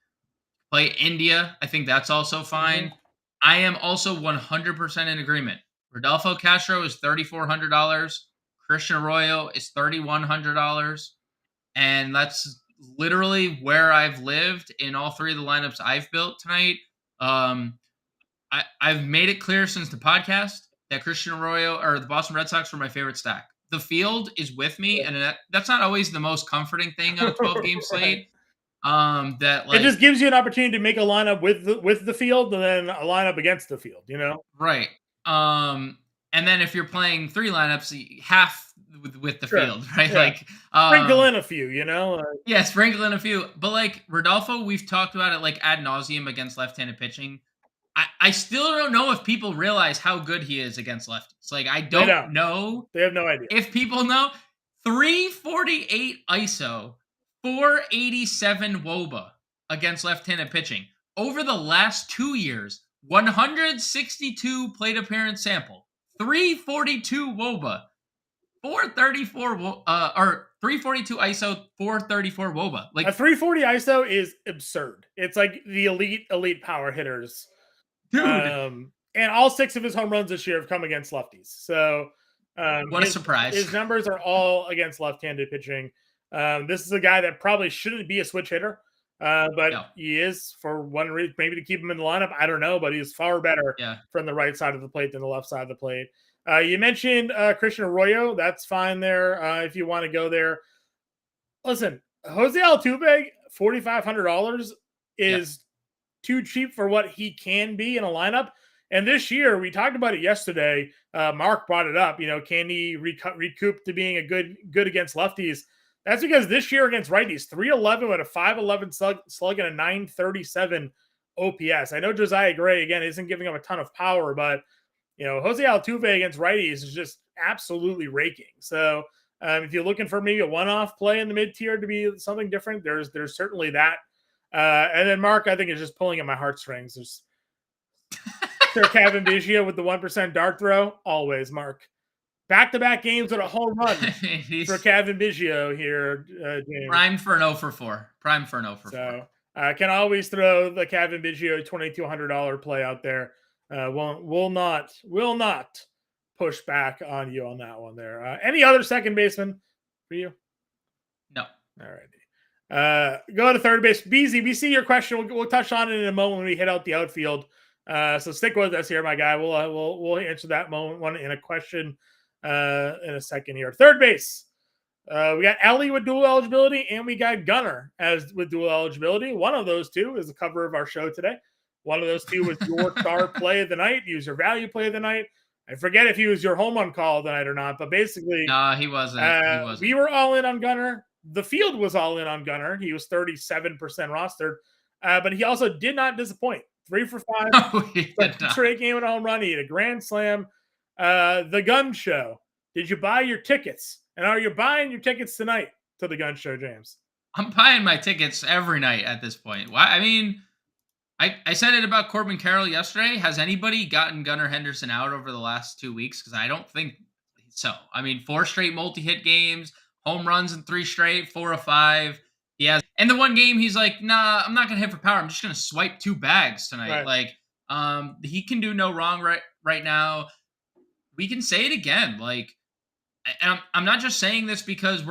play India. I think that's also fine. Mm-hmm. I am also 100% in agreement. Rodolfo Castro is $3,400. Christian Arroyo is $3,100. And that's literally where I've lived in all 3 of the lineups I've built tonight. I've made it clear since the podcast that Christian Arroyo or the Boston Red Sox were my favorite stack. The field is with me, and that's not always the most comforting thing on a 12-game slate. That like it just gives you an opportunity to make a lineup with the field and then a lineup against the field, you know? Right. And then if you're playing 3 lineups, half with the field, right? Yeah. Like sprinkle in a few, you know? Yeah, sprinkle in a few. But like Rodolfo, we've talked about it like ad nauseum against left-handed pitching. I still don't know if people realize how good he is against lefties. Like I don't know. They have no idea. If people know, 348 ISO, 487 WOBA against left-handed pitching. Over the last 2 years, 162 plate appearance sample, 342 WOBA, 434 or 342 ISO, 434 WOBA. Like a 340 ISO is absurd. It's like the elite power hitters. Dude. And all 6 of his home runs this year have come against lefties. So what a surprise. His numbers are all against left-handed pitching. This is a guy that probably shouldn't be a switch hitter. But he is for one reason, maybe to keep him in the lineup. I don't know, but he's far better from the right side of the plate than the left side of the plate. You mentioned Christian Arroyo. That's fine there if you want to go there. Listen, Jose Altuve, $4,500 is too cheap for what he can be in a lineup. And this year, we talked about it yesterday. Mark brought it up. You know, can he recoup to being a good against lefties? That's because this year against righties, 311 with a 511 slug and a 937 OPS. I know Josiah Gray, again, isn't giving up a ton of power, but, you know, Jose Altuve against righties is just absolutely raking. So if you're looking for maybe a one-off play in the mid-tier to be something different, there's certainly that. And then Mark, I think, is just pulling at my heartstrings. There's Kevin Biggio with the 1% dart throw. Always, Mark. Back-to-back games with a home run for Kevin Biggio here. James. Primed for an 0 for 4. Primed for an 0 for 4. So I can always throw the Kevin Biggio $2,200 play out there. Will not push back on you on that one there. Any other second baseman for you? No. All righty. Go to third base. BZ, we see your question. We'll touch on it in a moment when we hit out the outfield. So stick with us here, my guy. We'll answer that one in a question in a second here. Third base. We got Ellie with dual eligibility, and we got Gunner as with dual eligibility. One of those two is the cover of our show today. One of those two was your star play of the night, user value play of the night. I forget if he was your home run call of the night or not, but basically, Nah, he wasn't. we were all in on Gunner. The field was all in on Gunner. He was 37% rostered, but he also did not disappoint. 3 for 5, No, he did not. straight game and home run. He had a grand slam. The Gun Show. Did you buy your tickets? And are you buying your tickets tonight to the Gun Show, James? I'm buying my tickets every night at this point. Why? I mean, I said it about Corbin Carroll yesterday. Has anybody gotten Gunnar Henderson out over the last 2 weeks? Because I don't think so. I mean, 4 straight multi-hit games, home runs in 3 straight, 4 of 5. He has, and the one game he's like, nah, I'm not gonna hit for power. I'm just gonna swipe 2 bags tonight. Right. Like, he can do no wrong right now. We can say it again. Like, and I'm not just saying this because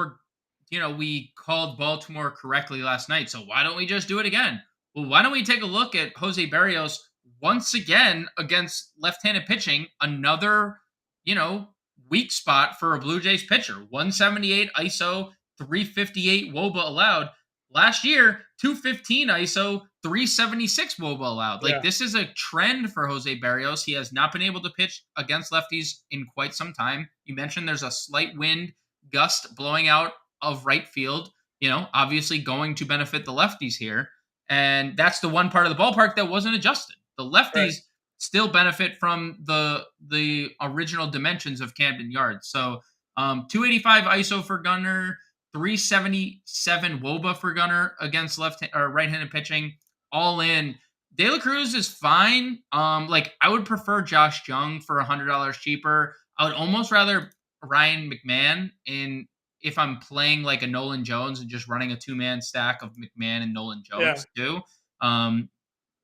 we called Baltimore correctly last night. So why don't we just do it again? Well, why don't we take a look at Jose Barrios once again against left-handed pitching? Another, weak spot for a Blue Jays pitcher. 178 ISO, 358 WOBA allowed. Last year, 215 ISO, 376 WOBA allowed. Like, this is a trend for Jose Barrios. He has not been able to pitch against lefties in quite some time. You mentioned there's a slight wind gust blowing out of right field, obviously going to benefit the lefties here. And that's the one part of the ballpark that wasn't adjusted. The lefties still benefit from the original dimensions of Camden Yards. So 285 ISO for Gunner, 377 WOBA for Gunner against right-handed pitching. All in. De La Cruz is fine. I would prefer Josh Jung for $100 cheaper. I would almost rather Ryan McMahon if I'm playing like a Nolan Jones and just running a 2-man stack of McMahon and Nolan Jones too.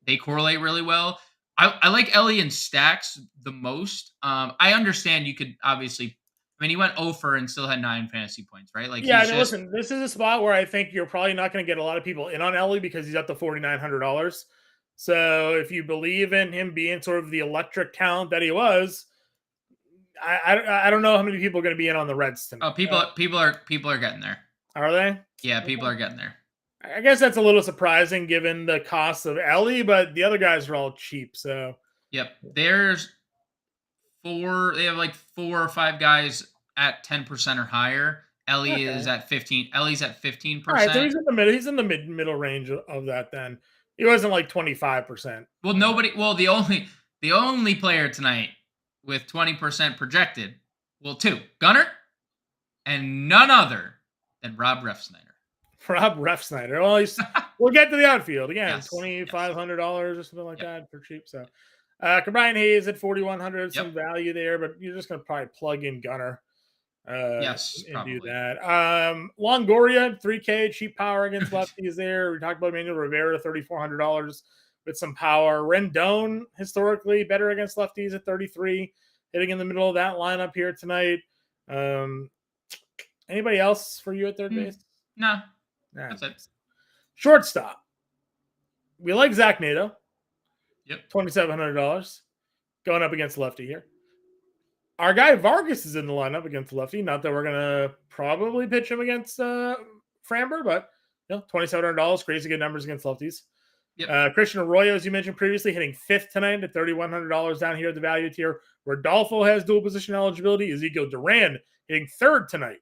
They correlate really well. I like Ellie in stacks the most. I understand you could obviously, he went 0 for and still had 9 fantasy points, right? Like, listen, this is a spot where I think you're probably not going to get a lot of people in on Ellie because he's up to $4,900. So if you believe in him being sort of the electric talent that he was, I don't know how many people are going to be in on the Reds tonight. Oh, people are getting there. Are they? Yeah, people are getting there. I guess that's a little surprising given the cost of Ellie, but the other guys are all cheap. So yep, there's 4. They have like 4 or 5 guys at 10% or higher. Ellie is at 15. Ellie's at 15%. All right, so he's in the middle. He's in the middle range of that. Then he wasn't like 25%. Well, the only player tonight with 20% projected, 2, Gunner, and none other than Rob Refsnyder. Rob Refsnyder. Well, we'll get to the outfield again. Yes, $2,500 or something like that for cheap. So, Brian Hayes at 4,100, some value there, but you're just going to probably plug in Gunner. And probably do that. Longoria, 3K, cheap power against lefties there. We talked about Manuel Rivera, $3,400 with some power. Rendon, historically better against lefties at 33, hitting in the middle of that lineup here tonight. Anybody else for you at third base? No. That's it. Shortstop. We like Zach Nato. Yep. $2,700 going up against lefty here. Our guy Vargas is in the lineup against lefty. Not that we're going to probably pitch him against Framber, but $2,700. Crazy good numbers against lefties. Yep. Christian Arroyo, as you mentioned previously, hitting 5th tonight at $3,100 down here at the value tier. Rodolfo has dual position eligibility. Ezekiel Duran hitting 3rd tonight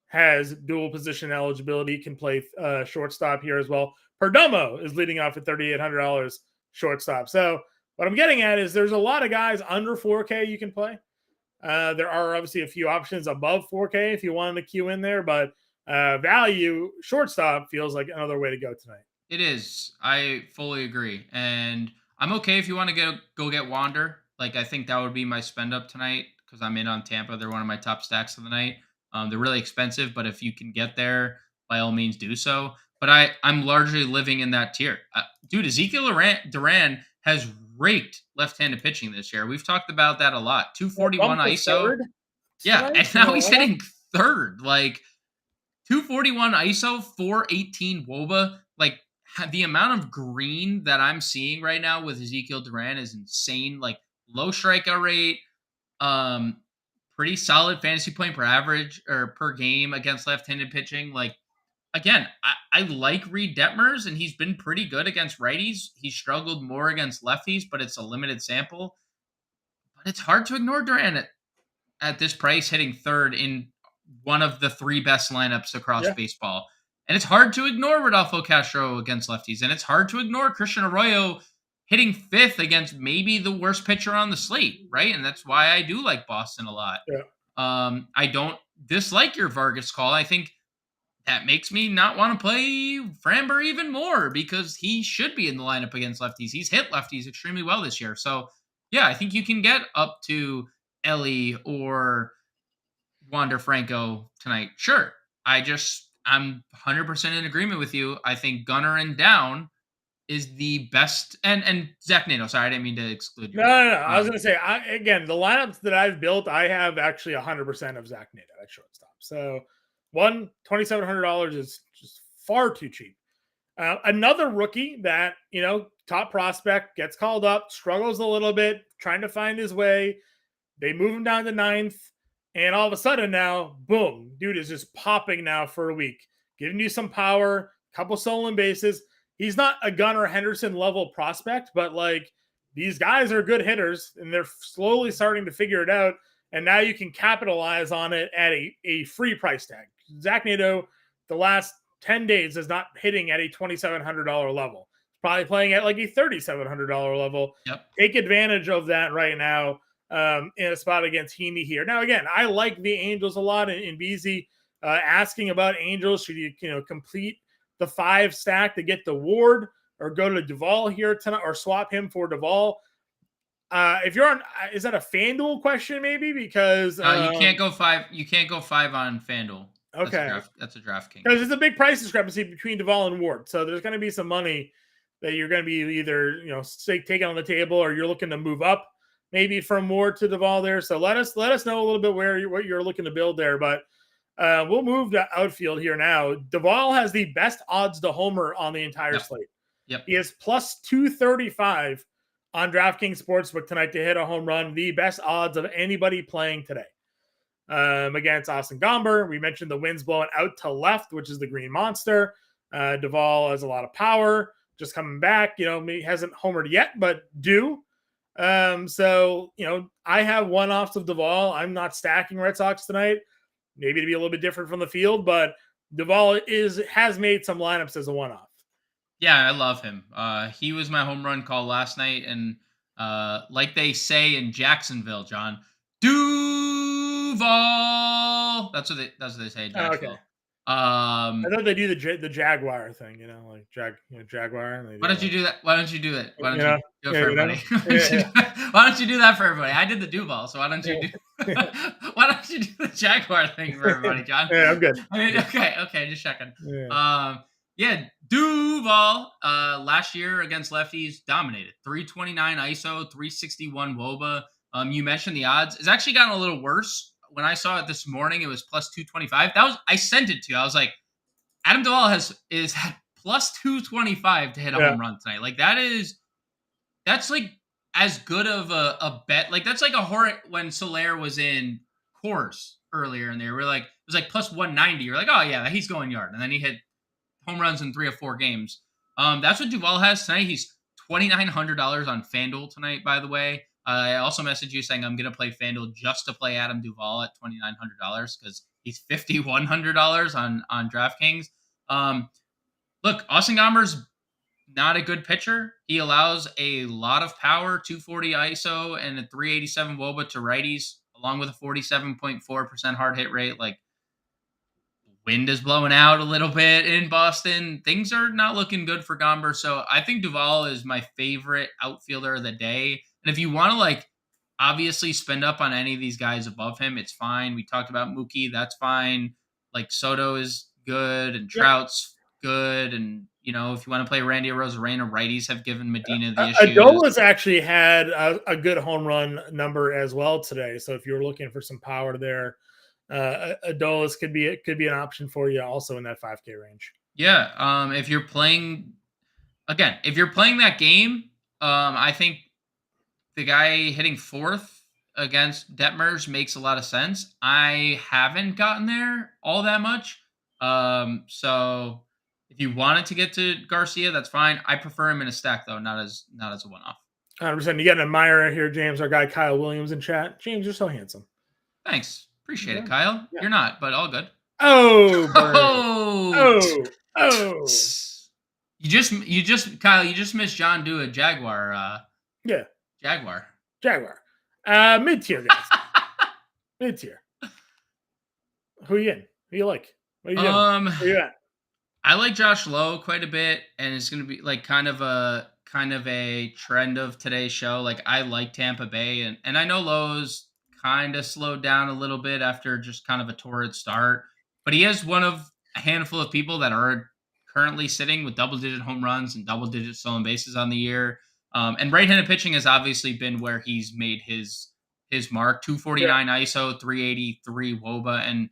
has dual position eligibility, can play shortstop here as well. Perdomo is leading off at $3,800 shortstop. So what I'm getting at is there's a lot of guys under 4K you can play. There are obviously a few options above 4K if you wanted to queue in there, but value shortstop feels like another way to go tonight. It is. I fully agree. And I'm okay if you want to go get Wander. Like, I think that would be my spend up tonight because I'm in on Tampa. They're one of my top stacks of the night. They're really expensive, but if you can get there, by all means do so. But I'm largely living in that tier. Dude, Ezekiel Duran has raked left-handed pitching this year. We've talked about that a lot. 241 ISO. Yeah, and now he's hitting 3rd. Like, 241 ISO, 418 WOBA. Like, the amount of green that I'm seeing right now with Ezekiel Duran is insane. Like low strikeout rate, um, pretty solid fantasy point per average or per game against left-handed pitching. Like again, I like Reed Detmers, and he's been pretty good against righties. He struggled more against lefties, but it's a limited sample. But it's hard to ignore Duran at this price, hitting third in one of the three best lineups across Yeah, baseball. And it's hard to ignore Rodolfo Castro against lefties. And it's hard to ignore Christian Arroyo hitting fifth against maybe the worst pitcher on the slate, right? And that's why I do like Boston a lot. yeah, I don't dislike your Vargas call. I think that makes me not want to play Framber even more because he should be in the lineup against lefties. He's hit lefties extremely well this year. So, yeah, I think you can get up to Ellie or Wander Franco tonight. Sure. I'm 100% in agreement with you. I think Gunnar and Down is the best, and Zach Nato. Sorry, I didn't mean to exclude you. no. I was gonna say, again, the lineups that I've built, I have actually 100% of Zach Nato at shortstop. So, $2,700 is just far too cheap. Another rookie that top prospect gets called up, struggles a little bit, trying to find his way. They move him down to ninth, and all of a sudden now, boom, dude is just popping now for a week, giving you some power, couple stolen bases. He's not a Gunnar Henderson level prospect, but like these guys are good hitters, and they're slowly starting to figure it out. And now you can capitalize on it at a free price tag. Zach Nato, the last 10 days, is not hitting at a $2,700 level. He's probably playing at like a $3,700 level. Yep. Take advantage of that right now in a spot against Heaney here. Now, again, I like the Angels a lot. In BZ asking about Angels, should you complete the 5 stack to get the Ward or go to Duvall here tonight or swap him for Duvall? If you're on, is that a FanDuel question maybe? Because You can't go 5. You can't go 5 on FanDuel. Okay, That's a DraftKings. Because it's a big price discrepancy between Duvall and Ward, so there's going to be some money that you're going to be either taking on the table, or you're looking to move up maybe from Ward to Duvall there. So let us know a little bit what you're looking to build there. But we'll move to outfield here now. Duvall has the best odds to homer on the entire slate. Yep. He is plus 235 on DraftKings Sportsbook tonight to hit a home run, the best odds of anybody playing today. Against Austin Gomber, we mentioned the wind's blowing out to left, which is the green monster. Duvall has a lot of power, just coming back. He hasn't homered yet, but due. So I have one-offs of Duvall. I'm not stacking Red Sox tonight. Maybe to be a little bit different from the field, but Duvall has made some lineups as a one-off. Yeah, I love him. He was my home run call last night, and like they say in Jacksonville, John, Duval. That's what they say in Jacksonville. Okay. I thought they do the Jaguar thing, like Jaguar. Why don't you do that? Why don't you do it? Why don't you do it for everybody? Why don't you do that for everybody? I did the Duval, so why don't you do? Why don't you do the Jaguar thing for everybody, John? Yeah, I'm good. I mean, okay, just checking. Yeah, Duval last year against lefties dominated. 329 ISO, 361 WOBA. You mentioned the odds. It's actually gotten a little worse. When I saw it this morning, it was plus 225. I sent it to you. I was like, Adam Duvall is at plus 225 to hit a home run tonight. Like that's like as good of a bet. Like that's like a horror when Soler was in Coors earlier in there. We're like, it was like plus 190. You're like, oh yeah, he's going yard. And then he hit home runs in 3 or 4 games. That's what Duvall has tonight. He's $2,900 on FanDuel tonight, by the way. I also messaged you saying I'm going to play FanDuel just to play Adam Duvall at $2,900 because he's $5,100 on DraftKings. Look, Austin Gomber's not a good pitcher. He allows a lot of power, 240 ISO and a 387 WOBA to righties, along with a 47.4% hard hit rate. Like, wind is blowing out a little bit in Boston. Things are not looking good for Gomber. So I think Duvall is my favorite outfielder of the day. And if you want to obviously spend up on any of these guys above him, it's fine. We talked about Mookie. That's fine. Like Soto is good and Trout's good. And, if you want to play Randy Arozarena, righties have given Medina the issue. Adola's actually had a good home run number as well today. So if you're looking for some power there, Adolis could be an option for you also in that 5K range. Yeah. If you're playing again, if you're playing that game, I think the guy hitting fourth against Detmers makes a lot of sense. I haven't gotten there all that much. So if you wanted to get to Garcia, that's fine. I prefer him in a stack though, not as a one-off. 100%. You got an admirer here, James. Our guy Kyle Williams in chat. James, you're so handsome. Thanks. Appreciate it, Yeah. Kyle. Yeah. You're not, but all good. Oh, bird. Oh, Oh. Kyle, you just missed John do a Yeah. Jaguar. Jaguar. Mid-tier, guys. Mid-tier. Who you in? Who you like? What are you doing? Where you at? I like Josh Lowe quite a bit, and it's going to be like kind of a trend of today's show. Like I like Tampa Bay, and I know Lowe's kind of slowed down a little bit after just kind of a torrid start, but he is one of a handful of people that are currently sitting with double-digit home runs and double-digit stolen bases on the year. And right-handed pitching has obviously been where he's made his mark. 249 ISO, 383 WOBA, and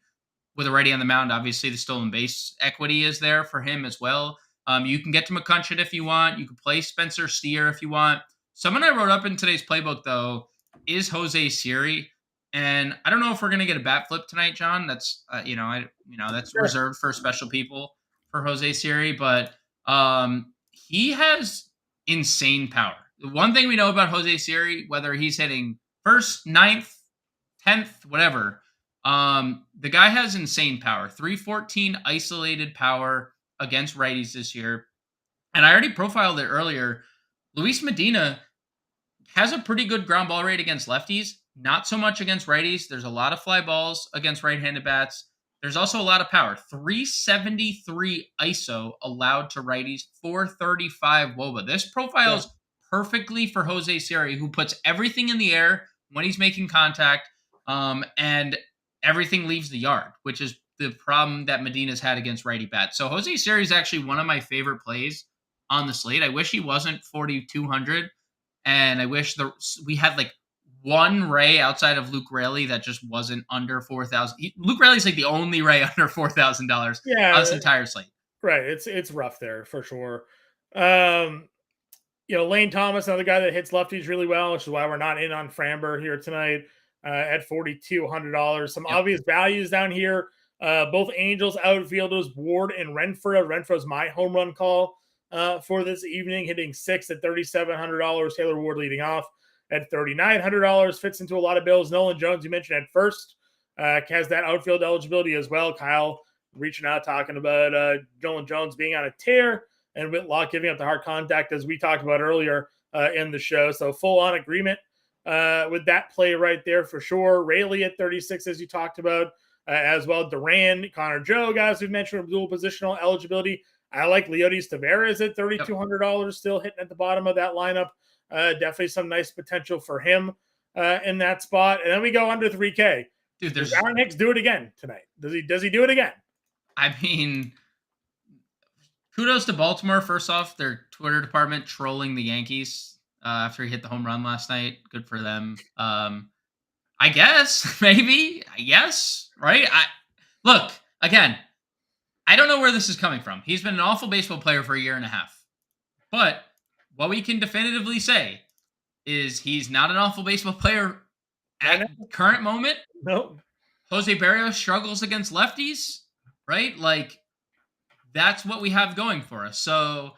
with a righty on the mound, obviously the stolen base equity is there for him as well. You can get to McCutcheon if you want. You can play Spencer Steer if you want. Someone I wrote up in today's playbook though is Jose Siri, and I don't know if we're gonna get a bat flip tonight, John. That's that's reserved for special people for Jose Siri, but he has insane power. The one thing we know about Jose Siri, whether he's hitting first, ninth, 10th, whatever, the guy has insane power. 314 isolated power against righties this year. And I already profiled it earlier. Luis Medina has a pretty good ground ball rate against lefties, not so much against righties. There's a lot of fly balls against right-handed bats. There's also a lot of power. 373 ISO allowed to righties, 435 WOBA. This profiles perfectly for Jose Siri, who puts everything in the air when he's making contact, and everything leaves the yard, which is the problem that Medina's had against righty bats. So Jose Siri is actually one of my favorite plays on the slate. I wish he wasn't 4,200, and I wish we had like one Ray outside of Luke Raley that just wasn't under 4,000. Luke Raley's like the only Ray under $4,000 on this entire slate. Right. It's rough there for sure. Lane Thomas, another guy that hits lefties really well, which is why we're not in on Framber here tonight at $4,200. Some obvious values down here. Both Angels outfielders, Ward and Renfroe. Renfroe's my home run call for this evening, hitting 6 at $3,700. Taylor Ward leading off at $3,900. Fits into a lot of bills. Nolan Jones, you mentioned at first, has that outfield eligibility as well. Kyle reaching out, talking about Nolan Jones being on a tear and Whitlock giving up the hard contact, as we talked about earlier in the show. So full on agreement with that play right there for sure. Rayleigh at 36, as you talked about, as well. Duran, Connor Joe, guys we've mentioned, dual positional eligibility. I like Leotis Taveras at $3,200, still hitting at the bottom of that lineup. Definitely some nice potential for him in that spot. And then we go under 3K. Dude, does Aaron Hicks do it again tonight? Does he do it again? I mean, kudos to Baltimore. First off, their Twitter department trolling the Yankees after he hit the home run last night. Good for them. I guess, maybe. Yes, right? Look, again, I don't know where this is coming from. He's been an awful baseball player for a year and a half. But what we can definitively say is he's not an awful baseball player at current moment. No. Jose Barrios struggles against lefties, right? Like, that's what we have going for us. So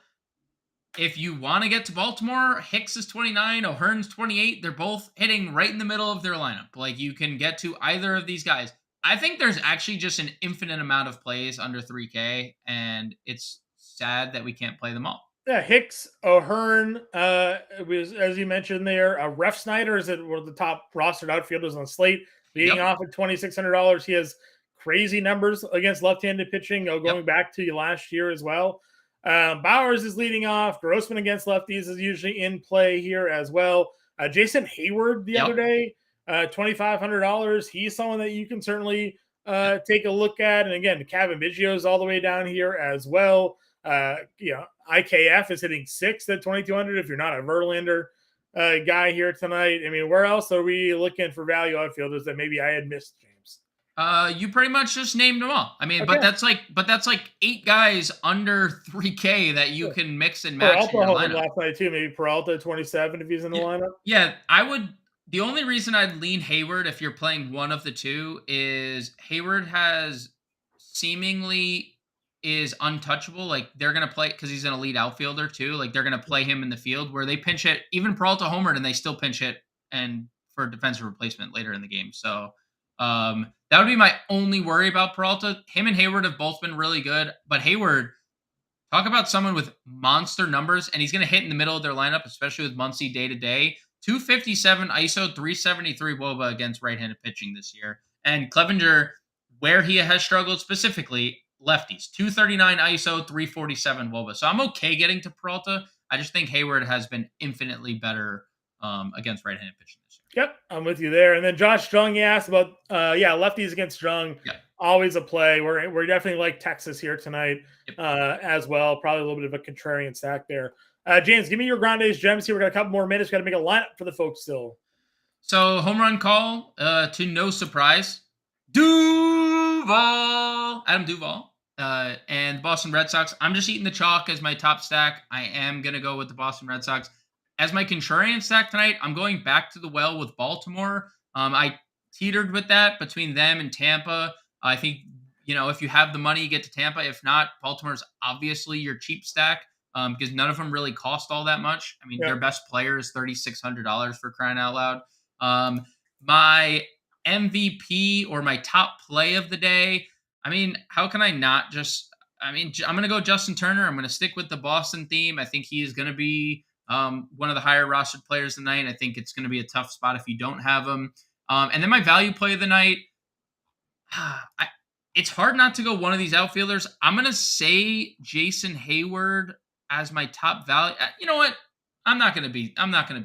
if you want to get to Baltimore, Hicks is 29, O'Hearn's 28. They're both hitting right in the middle of their lineup. Like, you can get to either of these guys. I think there's actually just an infinite amount of plays under 3K, and it's sad that we can't play them all. Yeah, Hicks, O'Hearn, was, as you mentioned there, Ref Snyder is one of the top rostered outfielders on the slate, leading off at $2,600. He has crazy numbers against left-handed pitching going back to last year as well. Bowers is leading off. Grossman against lefties is usually in play here as well. Jason Hayward the other day, $2,500. He's someone that you can certainly take a look at. And again, Kevin Biggio is all the way down here as well. IKF is hitting 6 at $2,200 if you're not a Verlander guy here tonight. I mean, where else are we looking for value outfielders that maybe I had missed, James? You pretty much just named them all. I mean, Okay. but that's like 8 guys under 3K that you Sure. can mix and match in Peralta your homered lineup. last night too. Maybe Peralta 27 if he's in the Yeah, lineup. yeah. I would. The only reason I'd lean Hayward if you're playing one of the two is Hayward has seemingly is untouchable. Like they're gonna play because he's an elite outfielder too. Like they're gonna play him in the field where they pinch hit. Even Peralta homered and they still pinch hit and for defensive replacement later in the game. So that would be my only worry about Peralta. Him and Hayward have both been really good, but Hayward, talk about someone with monster numbers, and he's going to hit in the middle of their lineup, especially with Muncy day to day. 257 ISO, 373 WOBA against right-handed pitching this year. And Clevenger, where he has struggled specifically, lefties. 239 ISO, 347 WOBA. So I'm okay getting to Peralta. I just think Hayward has been infinitely better against right-handed pitching this year. Yep, I'm with you there. And then Josh Jung, you asked about lefties against Jung. Yeah. Always a play. We're definitely like Texas here tonight Yep. as well. Probably a little bit of a contrarian stack there. James, give me your Grande's gems here. We got a couple more minutes. We got to make a lineup for the folks still. So home run call to no surprise, Duval, Adam Duval, and Boston Red Sox. I'm just eating the chalk as my top stack. I am gonna go with the Boston Red Sox as my contrarian stack tonight. I'm going back to the well with Baltimore. I teetered with that between them and Tampa. I think if you have the money, you get to Tampa. If not, Baltimore's obviously your cheap stack. Because none of them really cost all that much. I mean, their best player is $3,600 for crying out loud. My MVP or my top play of the day. I mean, how can I not just? I mean, I'm going to go Justin Turner. I'm going to stick with the Boston theme. I think he is going to be one of the higher rostered players tonight. I think it's going to be a tough spot if you don't have him. And then my value play of the night. It's hard not to go one of these outfielders. I'm going to say Jason Hayward as my top value. You know what? I'm not going to be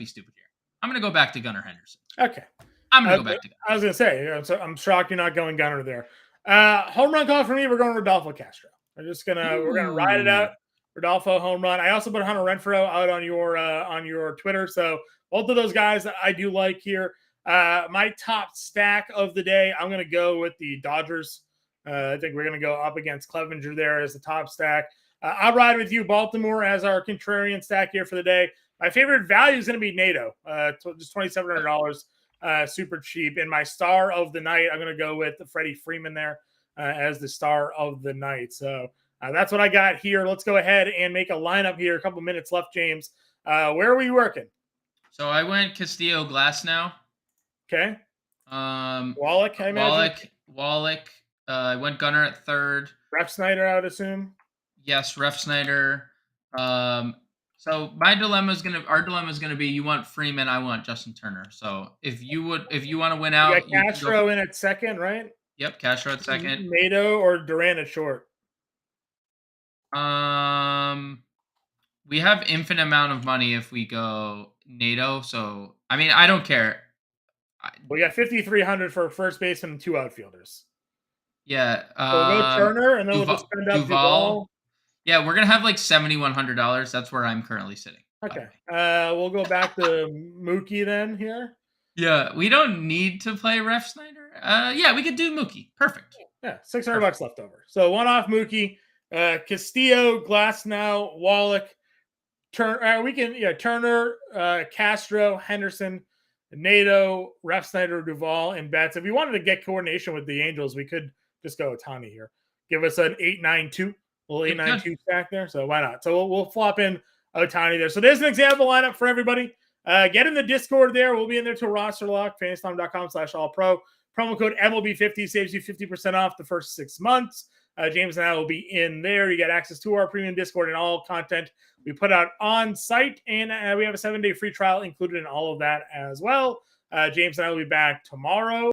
stupid here. I'm going to go back to Gunnar Henderson. Okay. I'm going to go back to Gunnar. I was going to say, I'm shocked you're not going Gunnar there. Home run call for me. We're going Rodolfo Castro. We're going to ride it out. Rodolfo home run. I also put Hunter Renfroe out on your Twitter. So both of those guys I do like here. My top stack of the day, I'm going to go with the Dodgers. I think we're going to go up against Clevenger there as the top stack. I'll ride with you, Baltimore, as our contrarian stack here for the day. My favorite value is going to be NATO, just $2,700, super cheap. And my star of the night, I'm going to go with Freddie Freeman there as the star of the night. So that's what I got here. Let's go ahead and make a lineup here. A couple minutes left, James. Where are we working? So I went Castillo Glasnow. Okay. Wallach, I imagine. Wallach. I went Gunnar at third. Ref Snyder, I would assume. Yes, Ref Snyder. So our dilemma is gonna be you want Freeman, I want Justin Turner. So if you want to win out, you got Castro in at second, right? Yep, Castro at second. Nato or Duran at short. We have infinite amount of money if we go NATO. So I mean, I don't care. We got 5,300 for first baseman and 2 outfielders. Yeah, we'll go Turner, and then we'll just spend up Duval. Yeah, we're gonna have like $7,100. That's where I'm currently sitting. Okay, we'll go back to Mookie then here. Yeah, we don't need to play Ref Snyder. Yeah, we could do Mookie. Perfect. Yeah, $600 left over. So one off Mookie, Castillo, Glasnow, Wallach, Turner, Castro, Henderson, Nato, Ref Snyder, Duval, and Betts. If we wanted to get coordination with the Angels, we could just go Ohtani here. Give us an 8-9-2, little 8-9-2 stack there. So why not? So we'll flop in Ohtani there. So there's an example lineup for everybody. Get in the Discord there. We'll be in there till roster lock, fantasy.com/all-pro. Promo code MLB50 saves you 50% off the first 6 months. James and I will be in there. You get access to our premium Discord and all content we put out on site. And we have a 7-day free trial included in all of that as well. James and I will be back tomorrow.